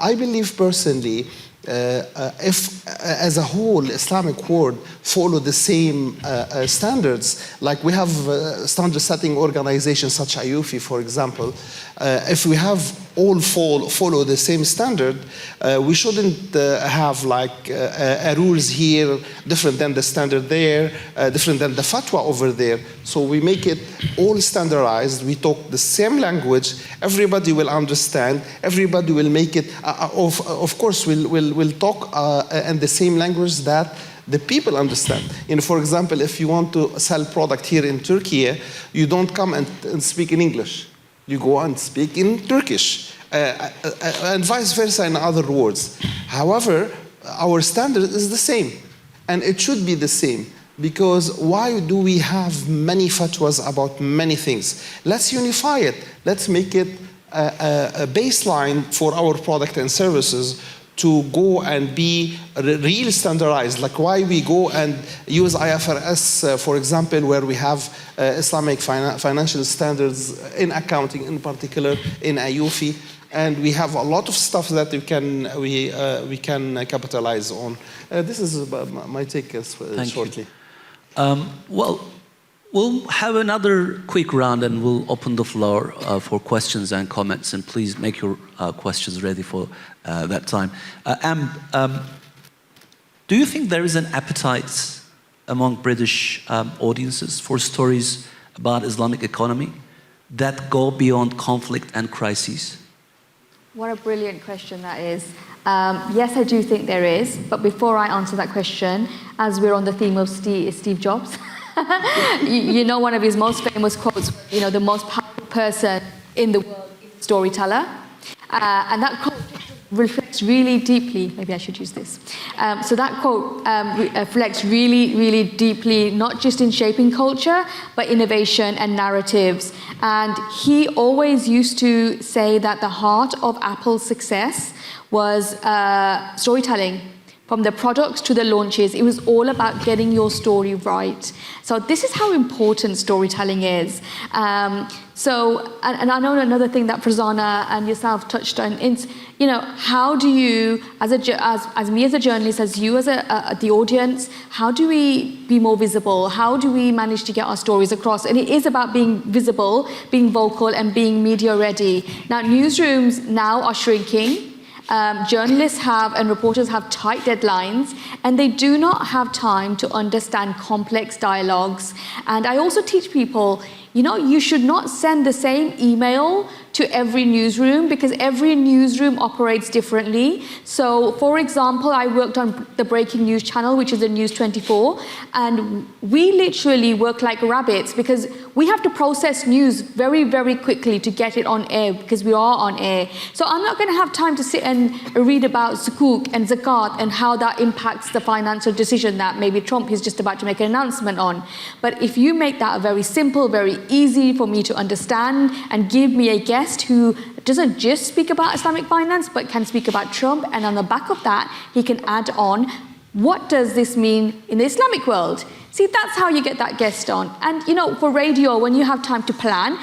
I believe personally, if as a whole Islamic world follow the same standards, like we have standard setting organizations such as IUFI, for example, if we have all follow the same standard, we shouldn't have like rules here different than the standard there, different than the fatwa over there. So we make it all standardized. We talk the same language. Everybody will understand. Everybody will make it. Of course, we'll talk in the same language that the people understand. You know, for example, if you want to sell product here in Turkey, you don't come and speak in English. You go and speak in Turkish, and vice versa in other words. However, our standard is the same, and it should be the same, because why do we have many fatwas about many things? Let's unify it. Let's make it a baseline for our product and services to go and be real standardized, like why we go and use IFRS, for example, where we have Islamic financial standards in accounting, in particular in IUFI, and we have a lot of stuff that we can capitalize on. This is my take shortly. Well, we'll have another quick round and we'll open the floor for questions and comments, and please make your questions ready for that time. Do you think there is an appetite among British audiences for stories about Islamic economy that go beyond conflict and crises? What a brilliant question that is. Yes, I do think there is, but before I answer that question, as we're on the theme of Steve Jobs, you know one of his most famous quotes, you know, the most powerful person in the world is a storyteller. And that quote reflects really deeply, maybe I should use this. So that quote reflects really, really deeply, not just in shaping culture, but innovation and narratives. And he always used to say that the heart of Apple's success was storytelling. From the products to the launches, it was all about getting your story right. So this is how important storytelling is. And I know another thing that Farzana and yourself touched on is, you know, how do you, as me as a journalist, as you as the audience, how do we be more visible? How do we manage to get our stories across? And it is about being visible, being vocal, and being media ready. Now, newsrooms now are shrinking. Journalists and reporters have tight deadlines, and they do not have time to understand complex dialogues. And I also teach people, you know, you should not send the same email to every newsroom, because every newsroom operates differently. So, for example, I worked on the breaking news channel, which is the News 24, and we literally work like rabbits because we have to process news very, very quickly to get it on air, because we are on air. So I'm not going to have time to sit and read about sukuk and zakat and how that impacts the financial decision that maybe Trump is just about to make an announcement on. But if you make that very simple, very easy for me to understand, and give me a guest who doesn't just speak about Islamic finance, but can speak about Trump, and on the back of that, he can add on, what does this mean in the Islamic world? See, that's how you get that guest on. And, you know, for radio, when you have time to plan,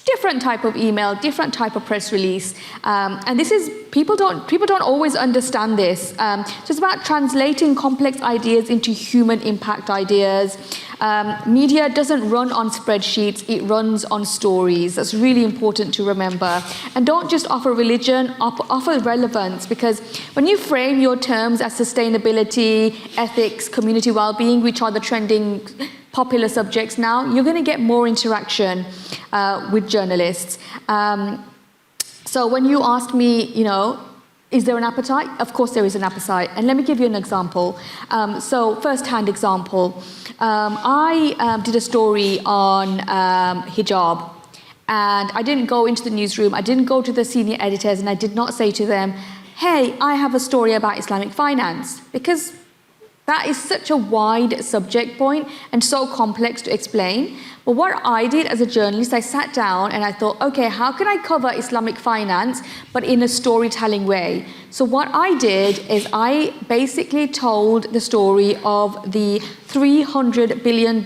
different type of email, different type of press release. And this is, people don't always understand this. So it's about translating complex ideas into human impact ideas. Media doesn't run on spreadsheets, it runs on stories. That's really important to remember. And don't just offer religion, offer relevance, because when you frame your terms as sustainability, ethics, community well-being, which are the trending popular subjects now, you're going to get more interaction with journalists. So when you ask me, you know, is there an appetite? Of course there is an appetite. And let me give you an example. So first-hand example. I did a story on hijab. And I didn't go into the newsroom, I didn't go to the senior editors, and I did not say to them, hey, I have a story about Islamic finance. Because That is such a wide subject point and so complex to explain. But what I did as a journalist, I sat down and I thought, okay, how can I cover Islamic finance, but in a storytelling way? So what I did is I basically told the story of the $300 billion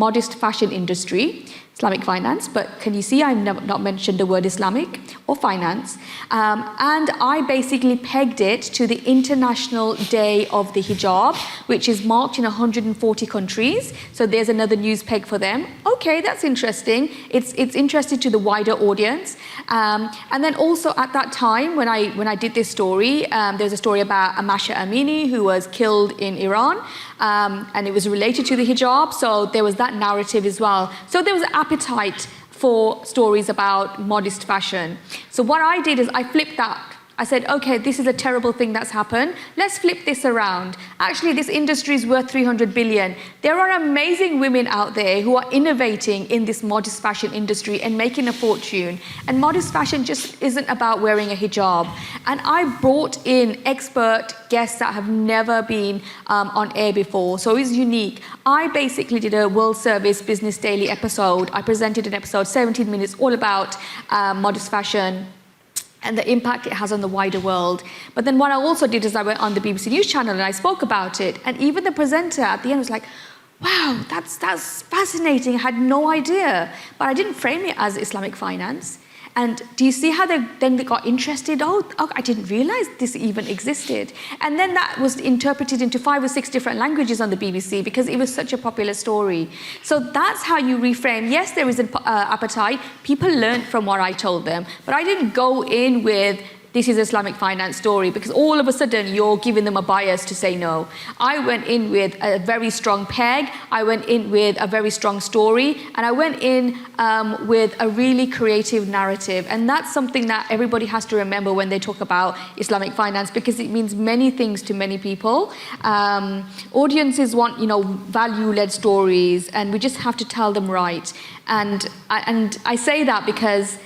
modest fashion industry, Islamic finance, but can you see I've not mentioned the word Islamic or finance? And I basically pegged it to the International Day of the Hijab, which is marked in 140 countries. So there's another news peg for them. Okay, that's interesting. It's interesting to the wider audience. And then also at that time, when I did this story, there's a story about Masha Amini, who was killed in Iran. And it was related to the hijab, so there was that narrative as well. So there was appetite for stories about modest fashion. So what I did is I flipped that. I said, okay, this is a terrible thing that's happened. Let's flip this around. Actually, this industry is worth 300 billion. There are amazing women out there who are innovating in this modest fashion industry and making a fortune. And modest fashion just isn't about wearing a hijab. And I brought in expert guests that have never been on air before. So it's unique. I basically did a World Service Business Daily episode. I presented an episode, 17 minutes, all about modest fashion and the impact it has on the wider world. But then what I also did is I went on the BBC News channel and I spoke about it. And even the presenter at the end was like, wow, that's fascinating. I had no idea. But I didn't frame it as Islamic finance. And do you see how they got interested? Oh, I didn't realize this even existed. And then that was interpreted into 5 or 6 different languages on the BBC because it was such a popular story. So that's how you reframe. Yes, there is an appetite. People learned from what I told them. But I didn't go in with, this is Islamic finance story, because all of a sudden you're giving them a bias to say no. I went in with a very strong peg, I went in with a very strong story, and I went in with a really creative narrative. And that's something that everybody has to remember when they talk about Islamic finance, because it means many things to many people. Audiences want, value-led stories, and we just have to tell them right. And I say that because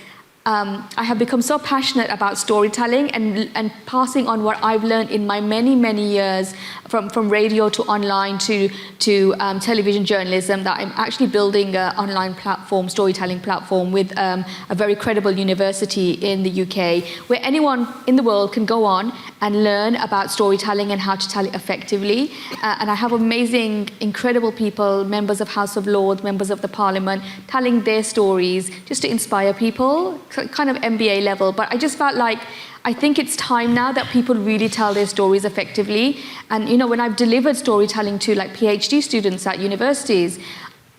I have become so passionate about storytelling and passing on what I've learned in my many, many years from radio to online to television journalism, that I'm actually building an online platform, storytelling platform with a very credible university in the UK, where anyone in the world can go on and learn about storytelling and how to tell it effectively. And I have amazing, incredible people, members of House of Lords, members of the Parliament, telling their stories just to inspire people, kind of MBA level. But I just felt like, I think it's time now that people really tell their stories effectively. And when I've delivered storytelling to like PhD students at universities,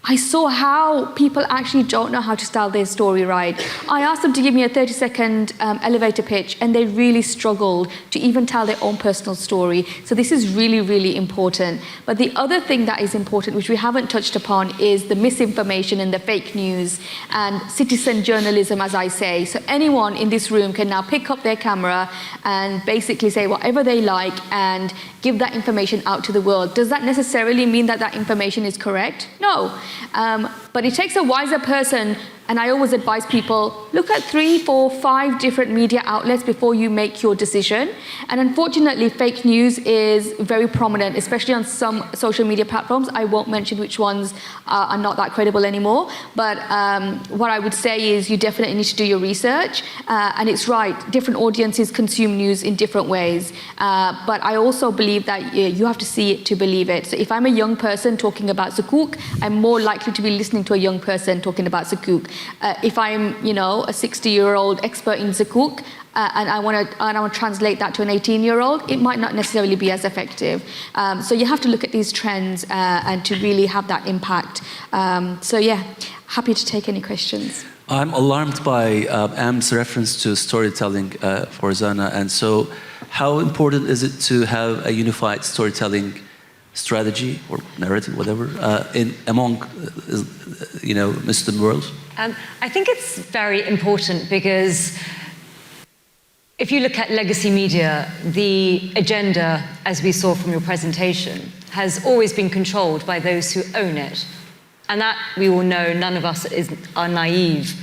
I saw how people actually don't know how to tell their story right. I asked them to give me a 30-second elevator pitch, and they really struggled to even tell their own personal story. So this is really, really important. But the other thing that is important, which we haven't touched upon, is the misinformation and the fake news and citizen journalism, as I say. So anyone in this room can now pick up their camera and basically say whatever they like and give that information out to the world. Does that necessarily mean that that information is correct? No. But it takes a wiser person, and I always advise people, look at 3, 4, 5 different media outlets before you make your decision. And unfortunately, fake news is very prominent, especially on some social media platforms. I won't mention which ones are not that credible anymore. But what I would say is you definitely need to do your research. And it's right, different audiences consume news in different ways. But I also believe that you have to see it to believe it. So if I'm a young person talking about sukuk, I'm more likely to be listening to a young person talking about sukuk. If I'm, a 60-year-old expert in zakuk, and I want to translate that to an 18-year-old, it might not necessarily be as effective. So you have to look at these trends and to really have that impact. Happy to take any questions. I'm alarmed by Am's reference to storytelling for Zana, and so how important is it to have a unified storytelling strategy or narrative, whatever, among Muslim world? I think it's very important because if you look at legacy media, the agenda, as we saw from your presentation, has always been controlled by those who own it. And that, we all know, none of us are naive.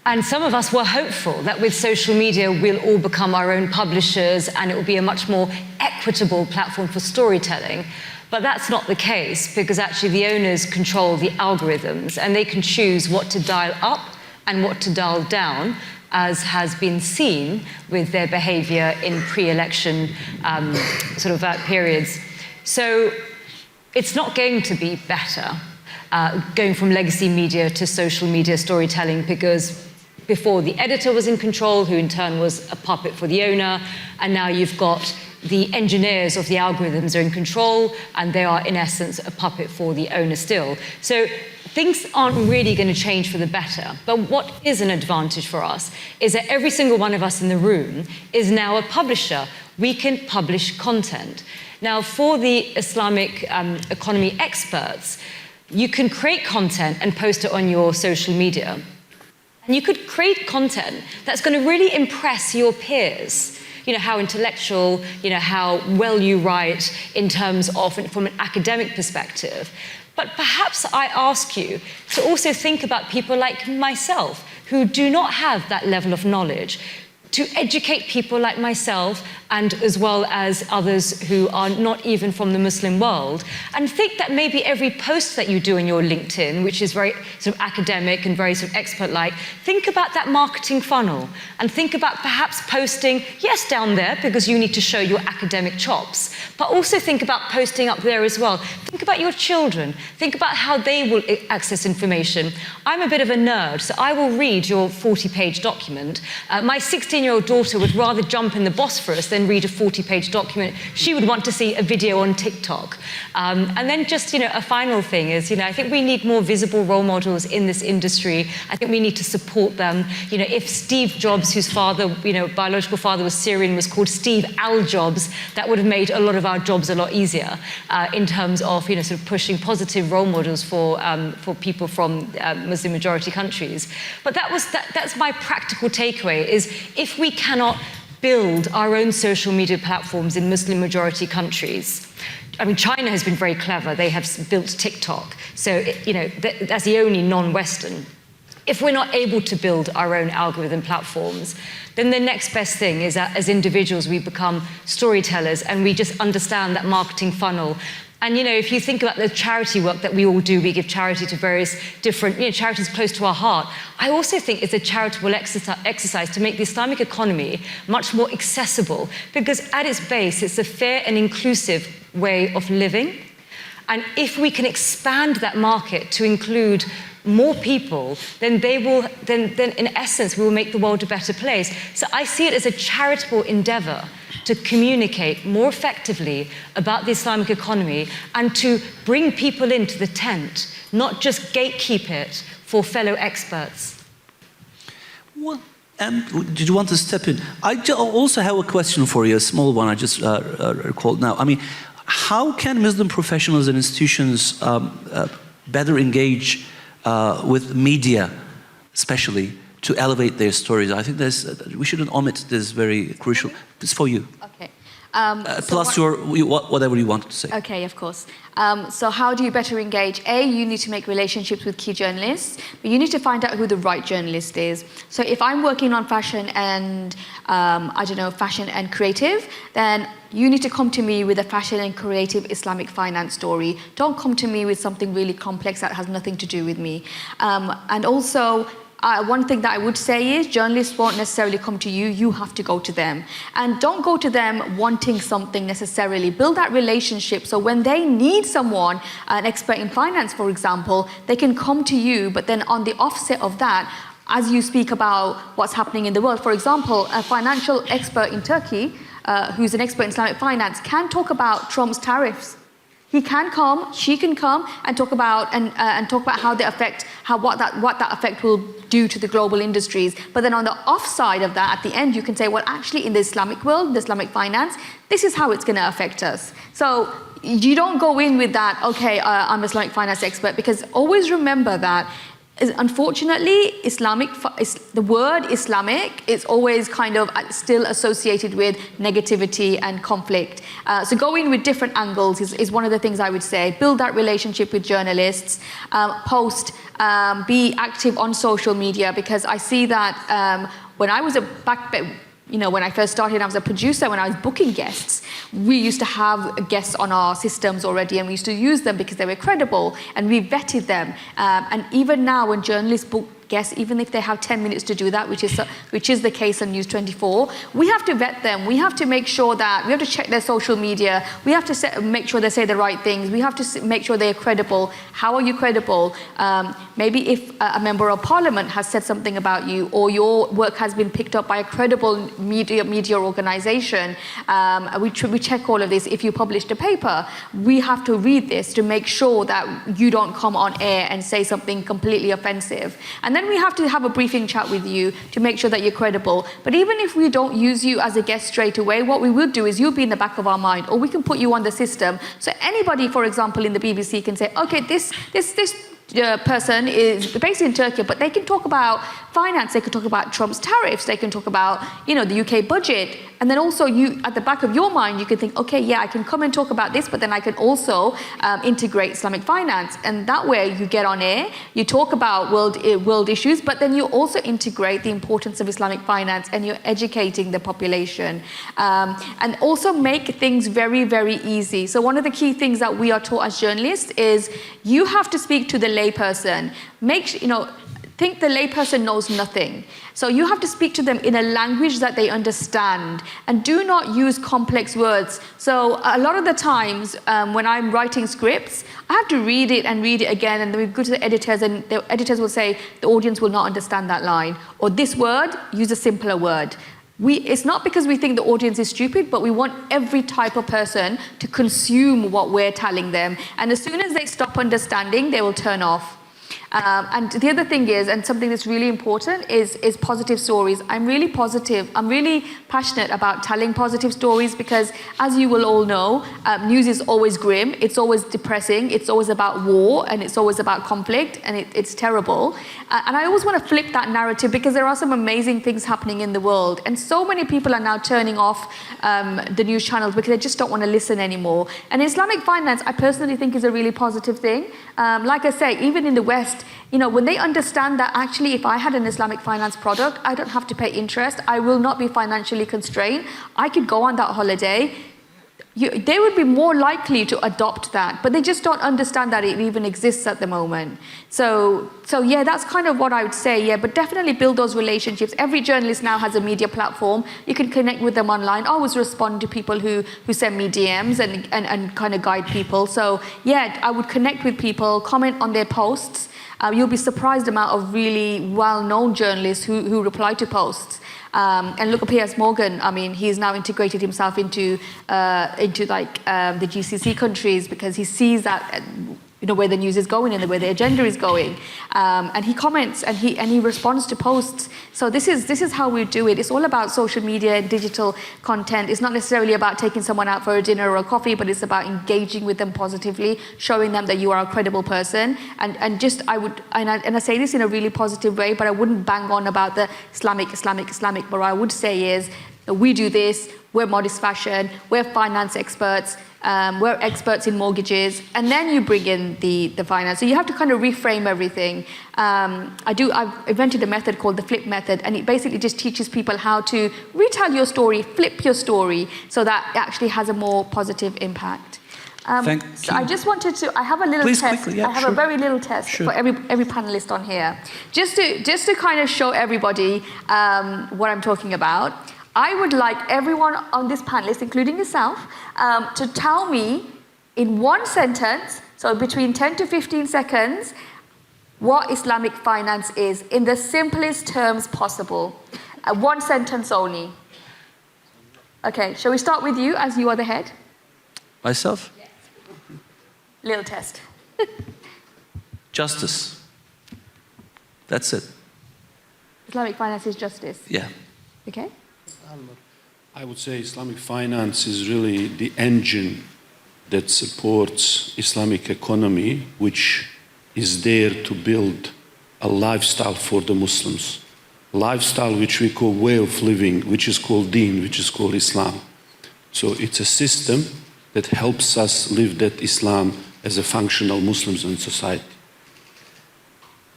And some of us were hopeful that with social media, we'll all become our own publishers and it will be a much more equitable equitable platform for storytelling. But that's not the case, because actually the owners control the algorithms and they can choose what to dial up and what to dial down, as has been seen with their behavior in pre-election periods. So it's not going to be better going from legacy media to social media storytelling, because before the editor was in control, who in turn was a puppet for the owner, and now you've got the engineers of the algorithms are in control, and they are in essence a puppet for the owner still. So things aren't really going to change for the better. But what is an advantage for us is that every single one of us in the room is now a publisher. We can publish content. Now, for the Islamic economy experts, you can create content and post it on your social media. And you could create content that's going to really impress your peers. You know, how intellectual, you know, how well you write in terms of, from an academic perspective. But perhaps I ask you to also think about people like myself who do not have that level of knowledge, to educate people like myself and as well as others who are not even from the Muslim world, and think that maybe every post that you do in your LinkedIn, which is very sort of academic and very sort of expert-like, think about that marketing funnel and think about perhaps posting, yes, down there because you need to show your academic chops, but also think about posting up there as well. Think about your children. Think about how they will access information. I'm a bit of a nerd, so I will read your 40-page document. My 16-year-old daughter would rather jump in the Bosphorus than read a 40-page document. She would want to see a video on TikTok. And then just, you know, a final thing is, you know, I think we need more visible role models in this industry. I think we need to support them. You know, if Steve Jobs, whose father, you know, biological father was Syrian, was called Steve Al Jobs, that would have made a lot of our jobs a lot easier in terms of, you know, sort of pushing positive role models for people from Muslim majority countries. But that's my practical takeaway, is if we cannot build our own social media platforms in Muslim majority countries. I mean, China has been very clever. They have built TikTok. So, you know, that's the only non-Western. If we're not able to build our own algorithm platforms, then the next best thing is that as individuals, we become storytellers and we just understand that marketing funnel. And, you know, if you think about the charity work that we all do, we give charity to various different, you know, charities close to our heart. I also think it's a charitable exercise to make the Islamic economy much more accessible, because at its base, it's a fair and inclusive way of living. And if we can expand that market to include more people, then in essence, we will make the world a better place. So I see it as a charitable endeavor to communicate more effectively about the Islamic economy and to bring people into the tent, not just gatekeep it for fellow experts. Well, did you want to step in? I also have a question for you, a small one I just recalled now. I mean, how can Muslim professionals and institutions better engage with media, especially, to elevate their stories? I think we shouldn't omit this very crucial. It's for you. Okay. Plus whatever you wanted to say. Okay, of course. So how do you better engage? You need to make relationships with key journalists, but you need to find out who the right journalist is. So if I'm working on fashion and, fashion and creative, then you need to come to me with a fashion and creative Islamic finance story. Don't come to me with something really complex that has nothing to do with me. And also, one thing that I would say is journalists won't necessarily come to you, you have to go to them. And don't go to them wanting something necessarily. Build that relationship so when they need someone, an expert in finance, for example, they can come to you, but then on the offset of that, as you speak about what's happening in the world, for example, a financial expert in Turkey, who's an expert in Islamic finance, can talk about Trump's tariffs. He can come, she can come and talk about how they affect, what that effect will do to the global industries. But then on the offside of that, at the end, you can say, well, actually, in the Islamic world, the Islamic finance, this is how it's going to affect us. So you don't go in with that, okay, I'm an Islamic finance expert, because always remember that. Unfortunately, the word Islamic is always kind of still associated with negativity and conflict. So go in with different angles is one of the things I would say. Build that relationship with journalists, post, be active on social media, because I see that when I was you know, when I first started, I was a producer. When I was booking guests, we used to have guests on our systems already, and we used to use them because they were credible, and we vetted them. And even now, when journalists book guests, even if they have 10 minutes to do that, which is the case on News 24, we have to vet them. We have to make sure that we have to check their social media. We have to make sure they say the right things. We have to make sure they're credible. How are you credible? Maybe if a member of parliament has said something about you, or your work has been picked up by a credible media organization, we check all of this. If you published a paper, we have to read this to make sure that you don't come on air and say something completely offensive. And then we have to have a briefing chat with you to make sure that you're credible. But even if we don't use you as a guest straight away, what we will do is you'll be in the back of our mind, or we can put you on the system. So anybody, for example, in the BBC can say, okay, this person is based in Turkey, but they can talk about finance, they can talk about Trump's tariffs, they can talk about, you know, the UK budget. And then also you, at the back of your mind, you can think, okay, yeah, I can come and talk about this, but then I can also integrate Islamic finance. And that way you get on air, you talk about world issues, but then you also integrate the importance of Islamic finance, and you're educating the population. And also make things very, very easy. So one of the key things that we are taught as journalists is you have to speak to the layperson. Think the layperson knows nothing. So you have to speak to them in a language that they understand, and do not use complex words. So a lot of the times when I'm writing scripts, I have to read it and read it again, and then we go to the editors, and the editors will say, the audience will not understand that line. Or this word, use a simpler word. It's not because we think the audience is stupid, but we want every type of person to consume what we're telling them. And as soon as they stop understanding, they will turn off. And the other thing is, and something that's really important, is positive stories. I'm really positive. I'm really passionate about telling positive stories because, as you will all know, news is always grim. It's always depressing. It's always about war, and it's always about conflict, and it's terrible. And I always want to flip that narrative because there are some amazing things happening in the world. And so many people are now turning off the news channels because they just don't want to listen anymore. And Islamic finance, I personally think, is a really positive thing. Like I say, even in the West, you know, when they understand that actually if I had an Islamic finance product, I don't have to pay interest, I will not be financially constrained, I could go on that holiday, they would be more likely to adopt that, but they just don't understand that it even exists at the moment. So yeah, that's kind of what I would say, yeah, but definitely build those relationships. Every journalist now has a media platform. You can connect with them online. I always respond to people who send me DMs and kind of guide people. So yeah, I would connect with people, comment on their posts. You'll be surprised the amount of really well-known journalists who reply to posts. And look at Piers Morgan. I mean, he's now integrated himself into the GCC countries because he sees that where the news is going and where the agenda is going, and he comments and he responds to posts. So this is how we do it. It's all about social media and digital content. It's not necessarily about taking someone out for a dinner or a coffee, but it's about engaging with them positively, showing them that you are a credible person. And I say this in a really positive way, but I wouldn't bang on about the Islamic. But what I would say is that we do this. We're modest fashion. We're finance experts. We're experts in mortgages, and then you bring in the finance. So you have to kind of reframe everything. I've invented a method called the flip method, and it basically just teaches people how to retell your story, flip your story, so that it actually has a more positive impact. Thank so you. I just wanted to, I have a little Please, test. quickly, yeah, I have sure. a very little test Sure. for every panelist on here. Just to kind of show everybody what I'm talking about. I would like everyone on this panelist, including yourself, to tell me in one sentence, so between 10 to 15 seconds, what Islamic finance is in the simplest terms possible. One sentence only. Okay, shall we start with you as you are the head? Myself? Yes. Little test. Justice. That's it. Islamic finance is justice. Yeah. Okay. I would say Islamic finance is really the engine that supports Islamic economy, which is there to build a lifestyle for the Muslims. Lifestyle which we call way of living, which is called deen, which is called Islam. So it's a system that helps us live that Islam as a functional Muslims in society.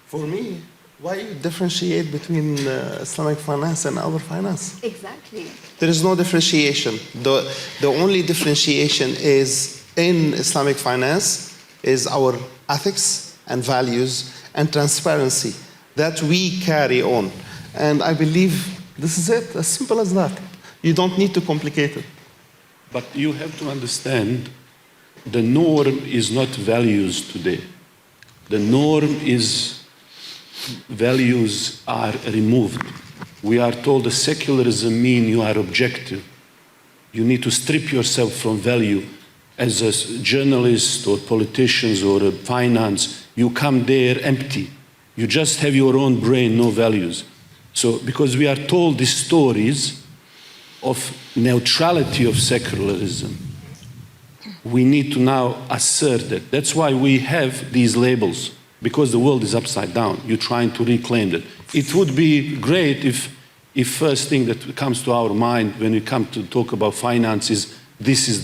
For me, Why you differentiate between Islamic finance and other finance? Exactly. There is no differentiation. The only differentiation is in Islamic finance is our ethics and values and transparency that we carry on. And I believe this is it, as simple as that. You don't need to complicate it. But you have to understand, the norm is not values today. The norm is values are removed. We are told that secularism means you are objective. You need to strip yourself from value. As a journalist or politicians or a finance, you come there empty. You just have your own brain, no values. So because we are told these stories of neutrality of secularism, we need to now assert that. That's why we have these labels, because the world is upside down. You're trying to reclaim that. It would be great if first thing that comes to our mind when we come to talk about finances, this is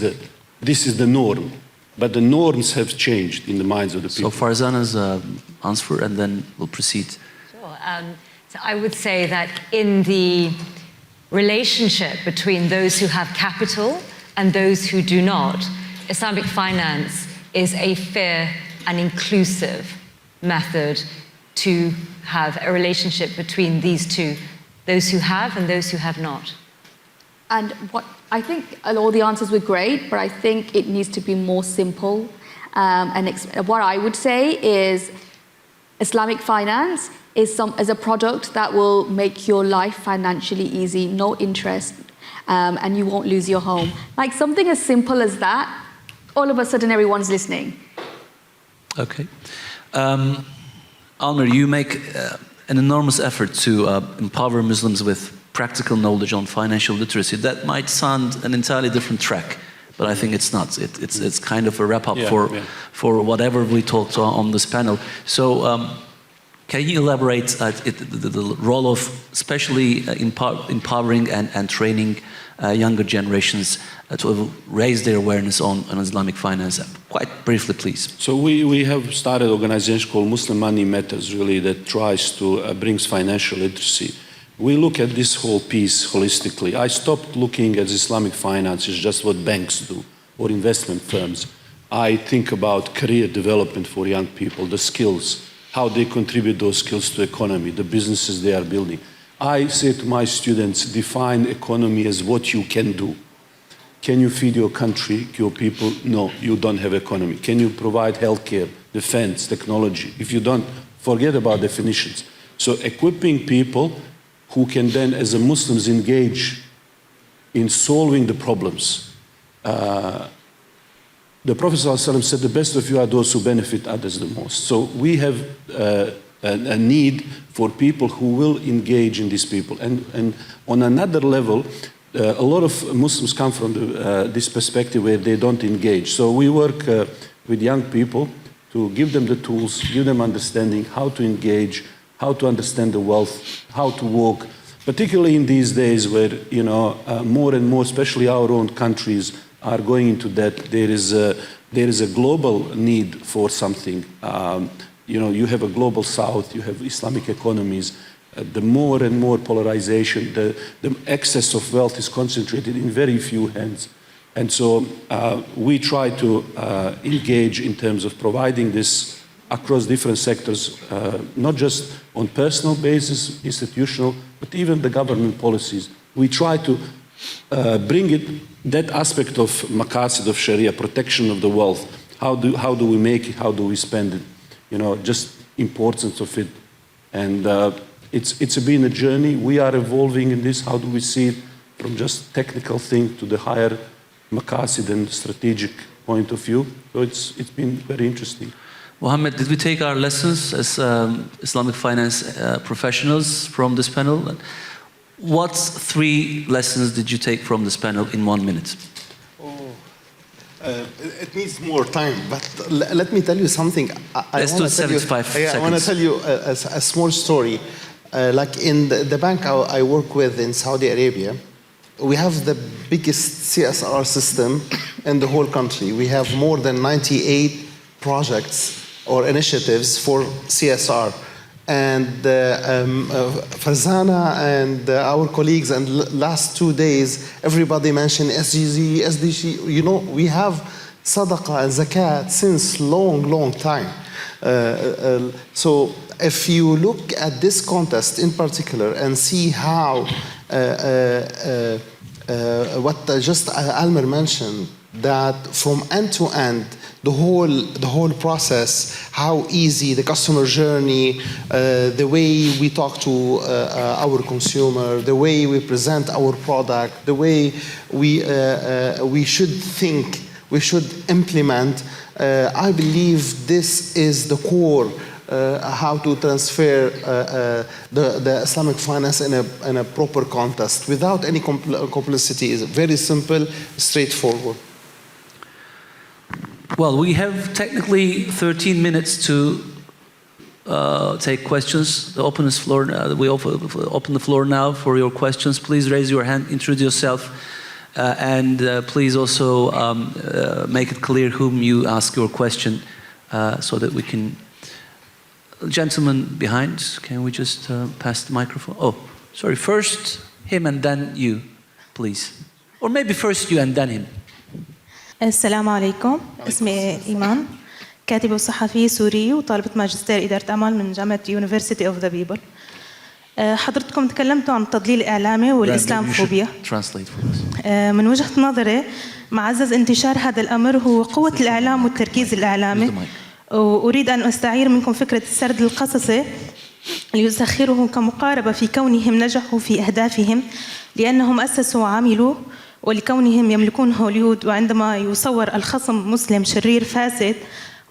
the norm. But the norms have changed in the minds of the people. So Farzana's answer, and then we'll proceed. Sure. So I would say that in the relationship between those who have capital and those who do not, Islamic finance is a fair and inclusive method to have a relationship between these two, those who have and those who have not. And what I think all the answers were great, but I think it needs to be more simple. What I would say is Islamic finance is a product that will make your life financially easy, no interest, and you won't lose your home. Like something as simple as that, all of a sudden everyone's listening. Okay. Almer, you make an enormous effort to empower Muslims with practical knowledge on financial literacy. That might sound an entirely different track, but I think it's not. It's kind of a wrap-up for whatever we talked on this panel. So can you elaborate the role of especially empowering and training younger generations to raise their awareness on Islamic finance? Quite briefly, please. So we have started an organization called Muslim Money Matters, really, that tries to brings financial literacy. We look at this whole piece holistically. I stopped looking at Islamic finance as just what banks do or investment firms. I think about career development for young people, the skills, how they contribute those skills to the economy, the businesses they are building. I say to my students, define economy as what you can do. Can you feed your country, your people? No, you don't have economy. Can you provide healthcare, defense, technology? If you don't, forget about definitions. So equipping people who can then, as a Muslims, engage in solving the problems. The Prophet ﷺ said, the best of you are those who benefit others the most. So we have a need for people who will engage in these people. And on another level, a lot of Muslims come from this perspective where they don't engage. So we work with young people to give them the tools, give them understanding how to engage, how to understand the wealth, how to walk, particularly in these days where, more and more, especially our own countries, are going into that. There is a global need for something. You have a global south, you have Islamic economies. The more and more polarization, the excess of wealth is concentrated in very few hands. And so we try to engage in terms of providing this across different sectors, not just on personal basis, institutional, but even the government policies. We try to bring that aspect of maqasid of Sharia, protection of the wealth. How do we make it? How do we spend it? Just importance of it. And it's been a journey. We are evolving in this. How do we see it from just technical thing to the higher maqasid and strategic point of view? So it's been very interesting. Mohammed, did we take our lessons as Islamic finance professionals from this panel? What 3 lessons did you take from this panel in 1 minute? It needs more time, but let me tell you something. Let's do 75 seconds. I want to tell you a small story. Like in the bank I work with in Saudi Arabia, we have the biggest CSR system in the whole country. We have more than 98 projects or initiatives for CSR. And Farzana and our colleagues, and last 2 days, everybody mentioned SDG, SDG. You know, we have sadaqah and zakat since long time. So if you look at this contest in particular and see how what just Almer mentioned, that from end to end, the whole process, how easy the customer journey, the way we talk to our consumer, the way we present our product, the way we should think, we should implement. I believe this is the core. How to transfer the Islamic finance in a proper context without any complexity. Is very simple, straightforward. Well, we have technically 13 minutes to take questions. We open the floor now for your questions. Please raise your hand, introduce yourself, and please also make it clear whom you ask your question, so that we can. Gentleman behind, can we just pass the microphone? Oh, sorry, first him and then you, please. Or maybe first you and then him. السلام عليكم، اسمي إيمان، كاتبة وصحفية سورية وطالبة ماجستير إدارة أعمال من جامعة University of the People. حضرتكم تكلمتوا عن التضليل الإعلامي والإسلامفوبيا. من وجهة نظري معزز انتشار هذا الأمر هو قوة الإعلام والتركيز الإعلامي. وأريد أن أستعير منكم فكرة السرد القصصي ليسخره كمقاربة في كونهم نجحوا في أهدافهم لأنهم أسسوا وعملوا، ولكونهم يملكون هوليود. وعندما يصور الخصم مسلم شرير فاسد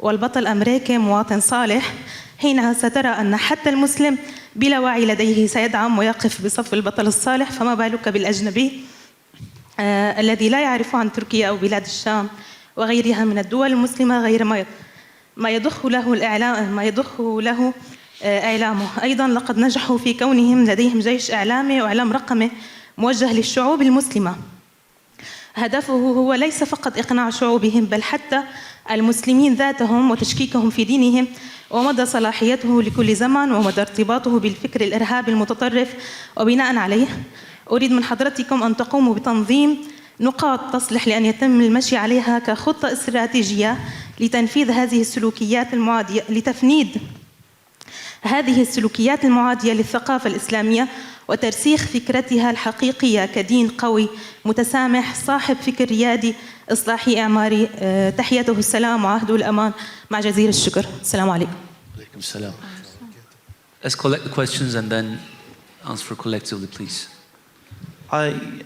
والبطل أمريكي مواطن صالح، حينها سترى أن حتى المسلم بلا وعي لديه سيدعم ويقف بصف البطل الصالح، فما بالك بالأجنبي الذي لا يعرف عن تركيا أو بلاد الشام وغيرها من الدول المسلمة غير ما يضخ له إعلامه. أيضا لقد نجحوا في كونهم لديهم جيش إعلامي وإعلام رقمي موجه للشعوب المسلمة. هدفه هو ليس فقط إقناع شعوبهم بل حتى المسلمين ذاتهم وتشكيكهم في دينهم ومدى صلاحيته لكل زمان ومدى ارتباطه بالفكر الإرهابي المتطرف. وبناء عليه أريد من حضرتكم أن تقوموا بتنظيم نقاط تصلح لأن يتم المشي عليها كخطة استراتيجية لتنفيذ هذه السلوكيات المعادية، لتفنيد هذه السلوكيات المعادية للثقافة الإسلامية وترسيخ فكرتها الحقيقية كدين قوي متسامح صاحب فكر ريادي إصلاحي إعماري. تحياته السلام وعهده الأمان مع جزيل الشكر. السلام عليكم. عليكم السلام. Let's collect the questions and then answer collectively, please.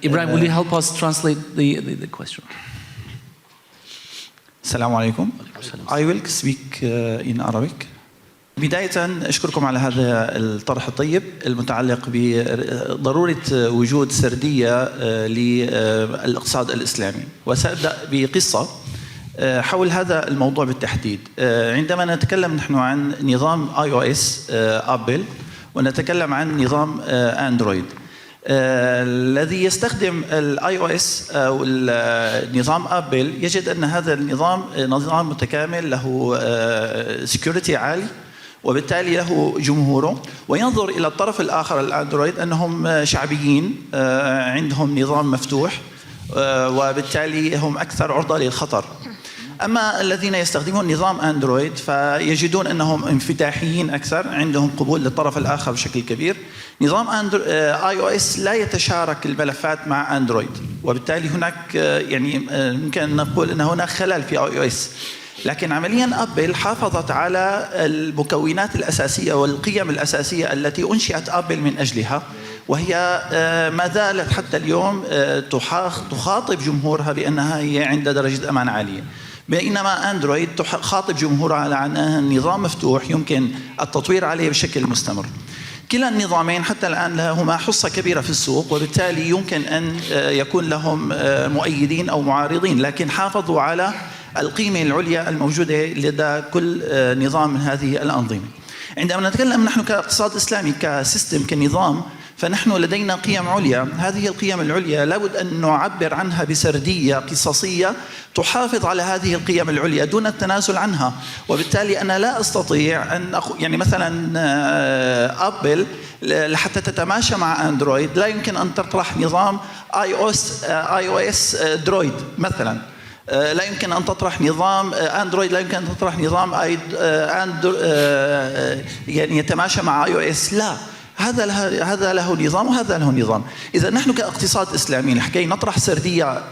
Ibrahim, will you help us translate the question? السلام عليكم. I will speak in Arabic. بداية أشكركم على هذا الطرح الطيب المتعلق بضرورة وجود سردية للاقتصاد الإسلامي، وسأبدأ بقصة حول هذا الموضوع بالتحديد. عندما نتكلم نحن عن نظام iOS أبل ونتكلم عن نظام أندرويد، الذي يستخدم الاي او اس او نظام ابل يجد ان هذا النظام نظام متكامل له سكيورتي عالي وبالتالي له جمهوره، وينظر الى الطرف الاخر الاندرويد انهم شعبيين عندهم نظام مفتوح وبالتالي هم اكثر عرضه للخطر. اما الذين يستخدمون نظام اندرويد فيجدون انهم انفتاحيين اكثر، عندهم قبول للطرف الاخر بشكل كبير. نظام اي او اس لا يتشارك الملفات مع اندرويد، وبالتالي هناك يعني يمكن نقول ان هناك خلل في اي او اس. لكن عمليا ابل حافظت على المكونات الاساسيه والقيم الاساسيه التي انشئت ابل من اجلها، وهي ما زالت حتى اليوم تخاطب جمهورها بانها هي عند درجه امان عاليه، بينما اندرويد تخاطب جمهورها على انها نظام مفتوح يمكن التطوير عليه بشكل مستمر. كلا النظامين حتى الآن لهما حصة كبيرة في السوق، وبالتالي يمكن أن يكون لهم مؤيدين أو معارضين، لكن حافظوا على القيمة العليا الموجودة لدى كل نظام من هذه الأنظمة. عندما نتكلم نحن كاقتصاد إسلامي كسيستم كنظام، فنحن لدينا قيم عليا، هذه القيم العليا لابد أن نعبر عنها بسردية قصصية تحافظ على هذه القيم العليا دون التنازل عنها. وبالتالي أنا لا أستطيع أن يعني مثلا أبل لحتى تتماشى مع أندرويد لا يمكن أن تطرح نظام iOS درويد مثلا، لا يمكن أن تطرح نظام أندرويد، لا يمكن أن تطرح نظام يعني يتماشى مع iOS. لا، هذا له نظام وهذا له نظام. إذا نحن كاقتصاد إسلامي لكي نطرح سردية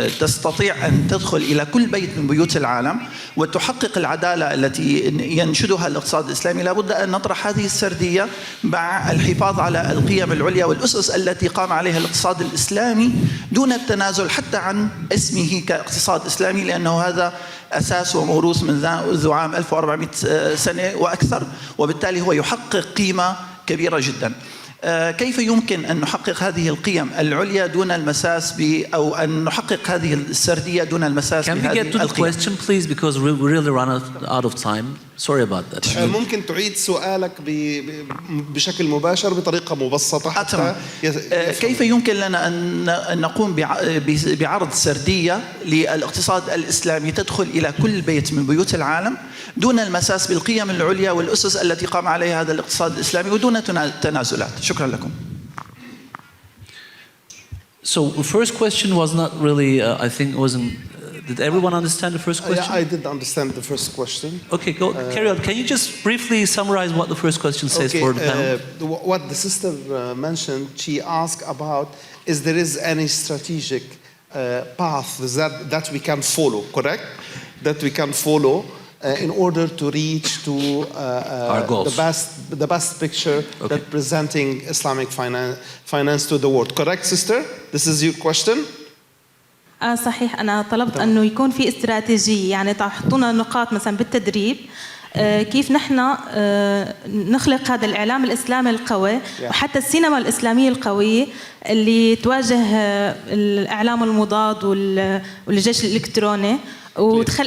تستطيع أن تدخل إلى كل بيت من بيوت العالم وتحقق العدالة التي ينشدها الاقتصاد الإسلامي، لابد أن نطرح هذه السردية مع الحفاظ على القيم العليا والأسس التي قام عليها الاقتصاد الإسلامي دون التنازل حتى عن اسمه كاقتصاد إسلامي، لأنه هذا أساس وموروث منذ عام 1400 سنة وأكثر، وبالتالي هو يحقق قيمة كبيرة جدا. كيف يمكن أن نحقق هذه القيم العليا دون المساس أو أن نحقق هذه السردية دون المساس بهذه القيم؟ Can we get to the question please, because we really run out of time. Sorry about that. ممكن تعيد سؤالك بشكل مباشر بطريقة مبسطة حتى كيف يمكن لنا أن نقوم بعرض سردية للاقتصاد الإسلامي تدخل إلى كل بيت من بيوت العالم دون المساس بالقيم العليا والأسس التي قام عليها هذا الاقتصاد الإسلامي ودون تنازلات؟ شكرا لكم. So the first question was not really, I think it wasn't, did everyone understand the first question? Yeah, I did understand the first question. Okay, carry on. Can you just briefly summarize what the first question says for the panel? What the sister mentioned, she asked about there is any strategic path that we can follow, correct? That we can follow in order to reach to our goals. the best picture that presenting Islamic finance to the world. Correct, sister? This is your question? صحيح. أنا طلبت أنه يكون في استراتيجية، يعني تحطونا نقاط مثلا بالتدريب كيف نحن نخلق هذا الإعلام الإسلامي القوي وحتى السينما الإسلامية القوية اللي تواجه الإعلام المضاد والجيش الإلكتروني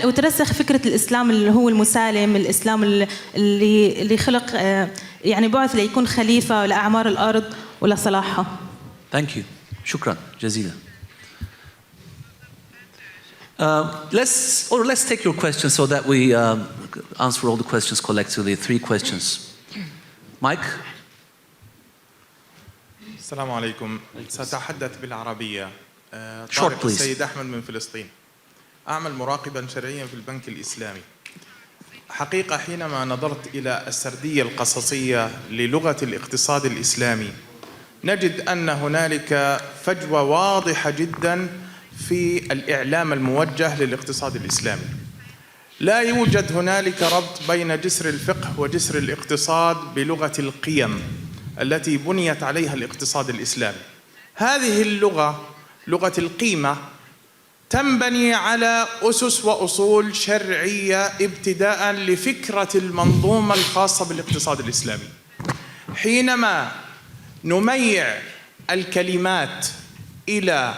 وترسخ فكرة الإسلام اللي هو المسالم، الإسلام اللي خلق يعني بعث ليكون خليفة لأعمار الأرض ولصلاحها. Thank you. شكرا جزيلا. Let's take your questions so that we answer all the questions collectively. 3 questions. Mike. السلام عليكم. سأتحدث بالعربية. Short, please. السيد أحمد من فلسطين. أعمل مراقبا شرعيا في البنك الإسلامي. حقيقة حينما نظرت إلى السردية القصصية للغة الاقتصاد الإسلامي نجد أن هنالك فجوة واضحة جدا في الإعلام الموجه للاقتصاد الإسلامي. لا يوجد هنالك ربط بين جسر الفقه وجسر الاقتصاد بلغة القيم التي بنيت عليها الاقتصاد الإسلامي. هذه اللغة، لغة القيمة، تنبني على أسس وأصول شرعية ابتداء لفكرة المنظومة الخاصة بالاقتصاد الإسلامي. حينما نميع الكلمات إلى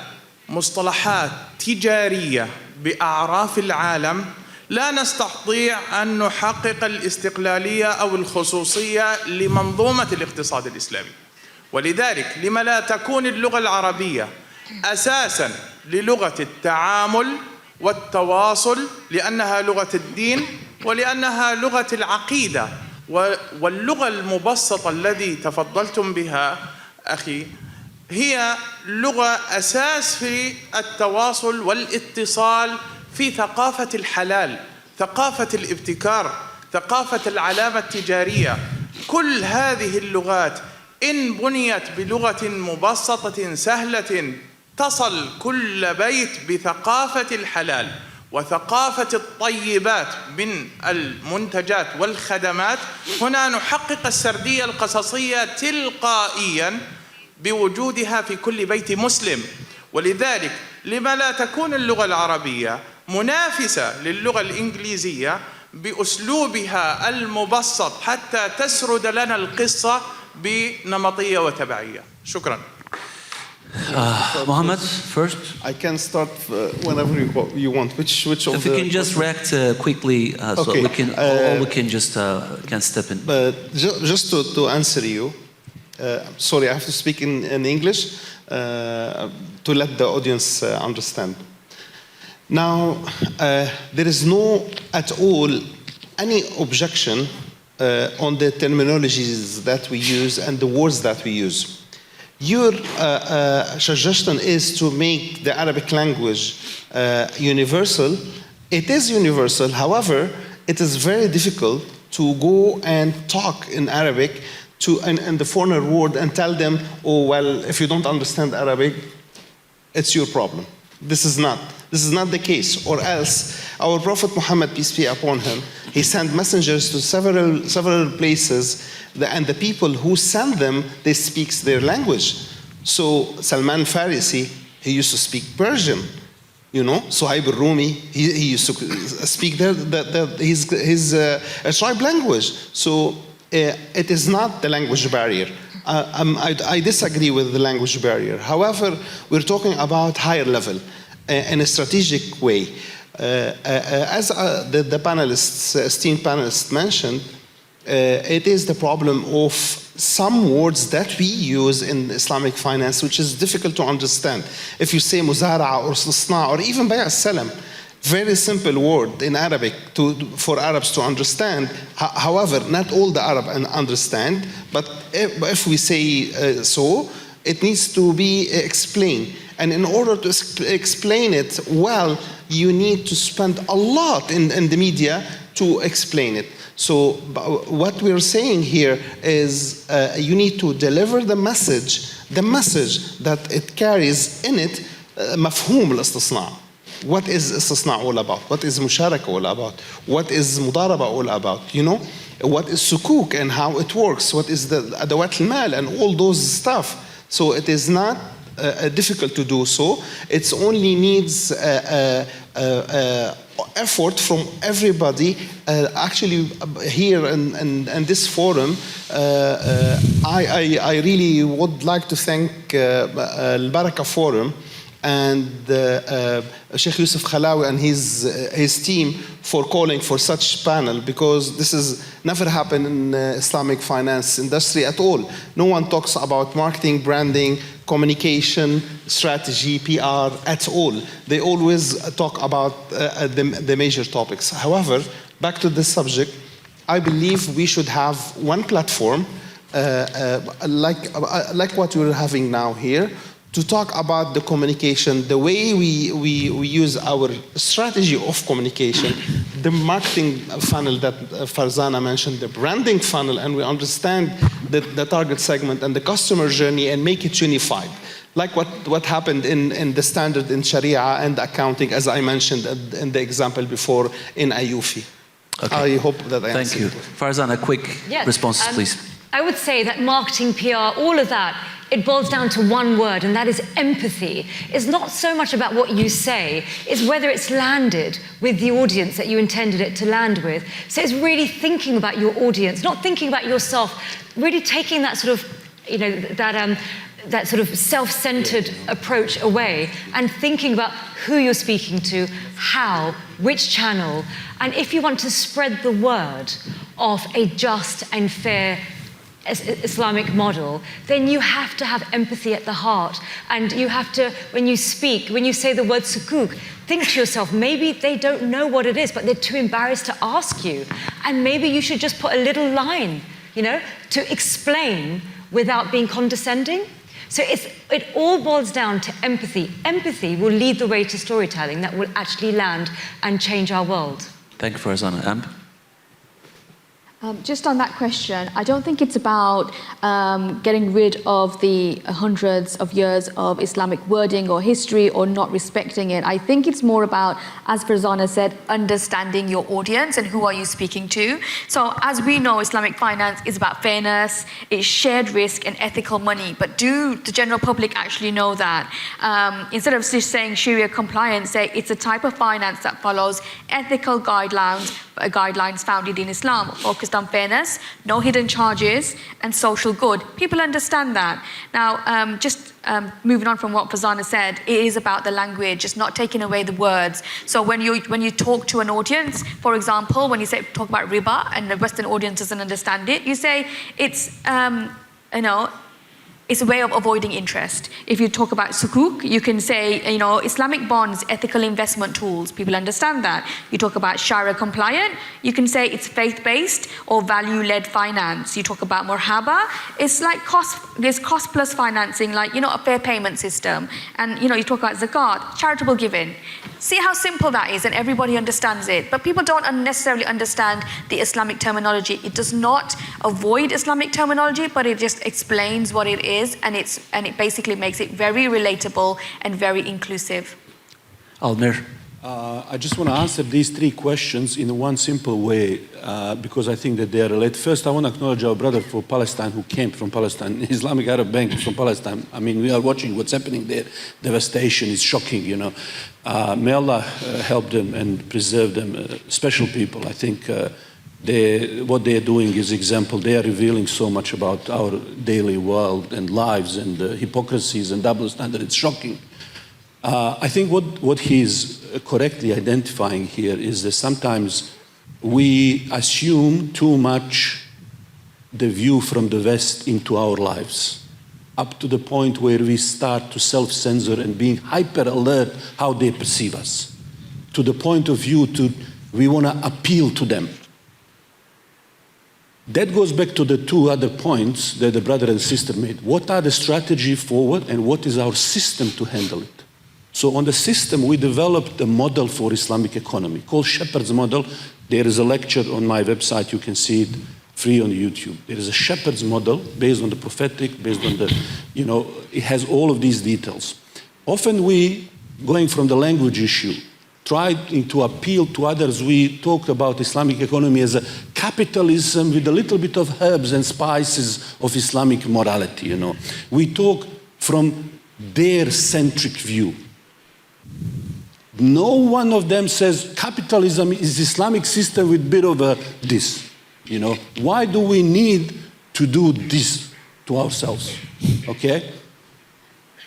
مصطلحات تجارية بأعراف العالم لا نستطيع أن نحقق الاستقلالية أو الخصوصية لمنظومة الاقتصاد الإسلامي. ولذلك لما لا تكون اللغة العربية أساساً للغة التعامل والتواصل، لأنها لغة الدين ولأنها لغة العقيدة، واللغة المبسطة الذي تفضلتم بها أخي هي لغة أساس في التواصل والاتصال في ثقافة الحلال، ثقافة الابتكار، ثقافة العلامة التجارية. كل هذه اللغات إن بنيت بلغة مبسطة سهلة تصل كل بيت بثقافة الحلال وثقافة الطيبات من المنتجات والخدمات، هنا نحقق السردية القصصية تلقائياً بوجودها في كل بيت مسلم. ولذلك لما لا تكون اللغة العربية منافسة للغة الإنجليزية بأسلوبها المبسط حتى تسرد لنا القصة بنمطية وتبعية. شكراً. Mohammed, first. I can start whenever you want. Which of if you can just react quickly, so we can, or we can just can step in. But just to answer you, sorry, I have to speak in English to let the audience understand. Now, there is no at all any objection on the terminologies that we use and the words that we use. Your suggestion is to make the Arabic language universal. It is universal, however, it is very difficult to go and talk in Arabic in the foreign world and tell them, oh, well, if you don't understand Arabic, it's your problem. This is not the case. Or else, our Prophet Muhammad, peace be upon him, he sent messengers to several places, and the people who send them, they speak their language. So Salman Farisi, he used to speak Persian. You know, Suhaib al-Rumi, he used to speak his tribe language. So it is not the language barrier. I disagree with the language barrier. However, we're talking about higher level in a strategic way. As the panelists, esteemed panelists mentioned, it is the problem of some words that we use in Islamic finance, which is difficult to understand. If you say muzara'a or istisna or even bay' al-salam, very simple word in Arabic for Arabs to understand. However, not all the Arab understand, but if we say so, it needs to be explained. And in order to explain it well, you need to spend a lot in the media to explain it. So what we're saying here is you need to deliver the message that it carries in it مفهوم الاستصناع. What is istisna all about? What is musharaka all about? What is mudaraba all about? You know, what is sukuk and how it works? What is the adawat al-mal and all those stuff? So it is not difficult to do so. It only needs effort from everybody. Actually, here in this forum, I really would like to thank البركة Forum and Sheikh Yusuf Khalawi and his team for calling for such panel, because this has never happened in Islamic finance industry at all. No one talks about marketing, branding, communication, strategy, PR at all. They always talk about the major topics. However, back to the subject, I believe we should have one platform like what we're having now here, to talk about the communication, the way we use our strategy of communication, the marketing funnel that Farzana mentioned, the branding funnel, and we understand the target segment and the customer journey and make it unified. Like what happened in the standard in Sharia and accounting, as I mentioned in the example before in Ayufi. Okay. I hope that I answered. Thank you. Farzana, quick responses, please. I would say that marketing, PR, all of that, it boils down to one word, and that is empathy. It's not so much about what you say, it's whether it's landed with the audience that you intended it to land with. So it's really thinking about your audience, not thinking about yourself, really taking that sort of, you know, that sort of self-centered approach away and thinking about who you're speaking to, how, which channel, and if you want to spread the word of a just and fair Islamic model, then you have to have empathy at the heart. And you have to, when you speak, when you say the word sukuk, think to yourself, maybe they don't know what it is, but they're too embarrassed to ask you. And maybe you should just put a little line, you know, to explain without being condescending. So it all boils down to empathy. Empathy will lead the way to storytelling that will actually land and change our world. Thank you, Farzana. Amp? Just on that question, I don't think it's about getting rid of the hundreds of years of Islamic wording or history or not respecting it. I think it's more about, as Farzana said, understanding your audience and who are you speaking to. So as we know, Islamic finance is about fairness, it's shared risk and ethical money. But do the general public actually know that? Instead of just saying Sharia compliance, say it's a type of finance that follows ethical guidelines founded in Islam, focused on fairness, no hidden charges, and social good. People understand that. Now, moving on from what Farzana said, it is about the language, just not taking away the words. So when you talk to an audience, for example, when you talk about riba and the Western audience doesn't understand it, you say it's it's a way of avoiding interest. If you talk about sukuk, you can say, Islamic bonds, ethical investment tools, people understand that. You talk about Sharia compliant, you can say it's faith-based or value-led finance. You talk about morhaba, it's like there's cost plus financing, like, a fair payment system. And, you talk about zakat, charitable giving. See how simple that is, and everybody understands it. But people don't necessarily understand the Islamic terminology. It does not avoid Islamic terminology, but it just explains what it is, and it basically makes it very relatable and very inclusive. Almir. I just want to answer these three questions in one simple way, because I think that they are related. First, I want to acknowledge our brother from Palestine who came from Palestine. Islamic Arab Bank is from Palestine. I mean, we are watching what's happening there. Devastation is shocking, May Allah help them and preserve them. Special people, I think what they are doing is example. They are revealing so much about our daily world and lives and hypocrisies and double standards. It's shocking. I think what he's correctly identifying here is that sometimes we assume too much the view from the West into our lives, up to the point where we start to self-censor and being hyper-alert how they perceive us, to the point of view we want to appeal to them. That goes back to the two other points that the brother and sister made. What are the strategy forward and what is our system to handle it? So on the system, we developed a model for Islamic economy called Shepherd's Model. There is a lecture on my website. You can see it free on YouTube. There is a Shepherd's Model based on the prophetic, based on the, it has all of these details. Often we, going from the language issue, trying to appeal to others, we talk about Islamic economy as a capitalism with a little bit of herbs and spices of Islamic morality, We talk from their centric view. No one of them says capitalism is Islamic system with a bit of this. Why do we need to do this to ourselves? Okay?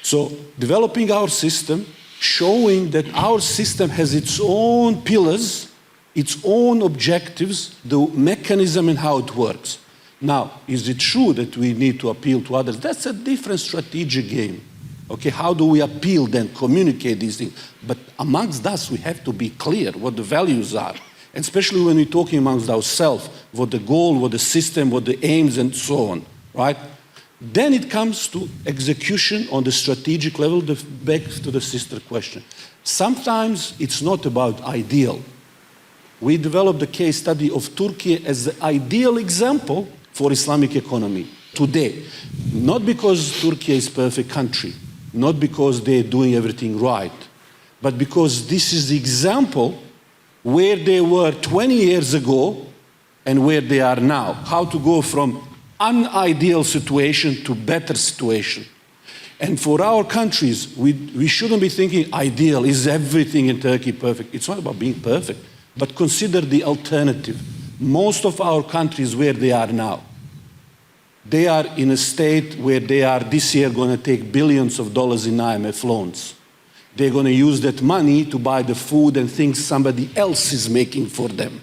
So developing our system, showing that our system has its own pillars, its own objectives, the mechanism and how it works. Now, is it true that we need to appeal to others? That's a different strategic game. Okay, how do we appeal then, communicate these things? But amongst us, we have to be clear what the values are. And especially when we're talking amongst ourselves, what the goal, what the system, what the aims, and so on, right? Then it comes to execution on the strategic level, back to the sister question. Sometimes it's not about ideal. We developed a case study of Turkey as the ideal example for Islamic economy today. Not because Turkey is a perfect country, not because they're doing everything right, but because this is the example where they were 20 years ago and where they are now. How to go from unideal situation to better situation. And for our countries, we shouldn't be thinking ideal, is everything in Turkey perfect? It's not about being perfect, but consider the alternative. Most of our countries where they are now, they are in a state where they are this year going to take billions of dollars in IMF loans. They're going to use that money to buy the food and things somebody else is making for them.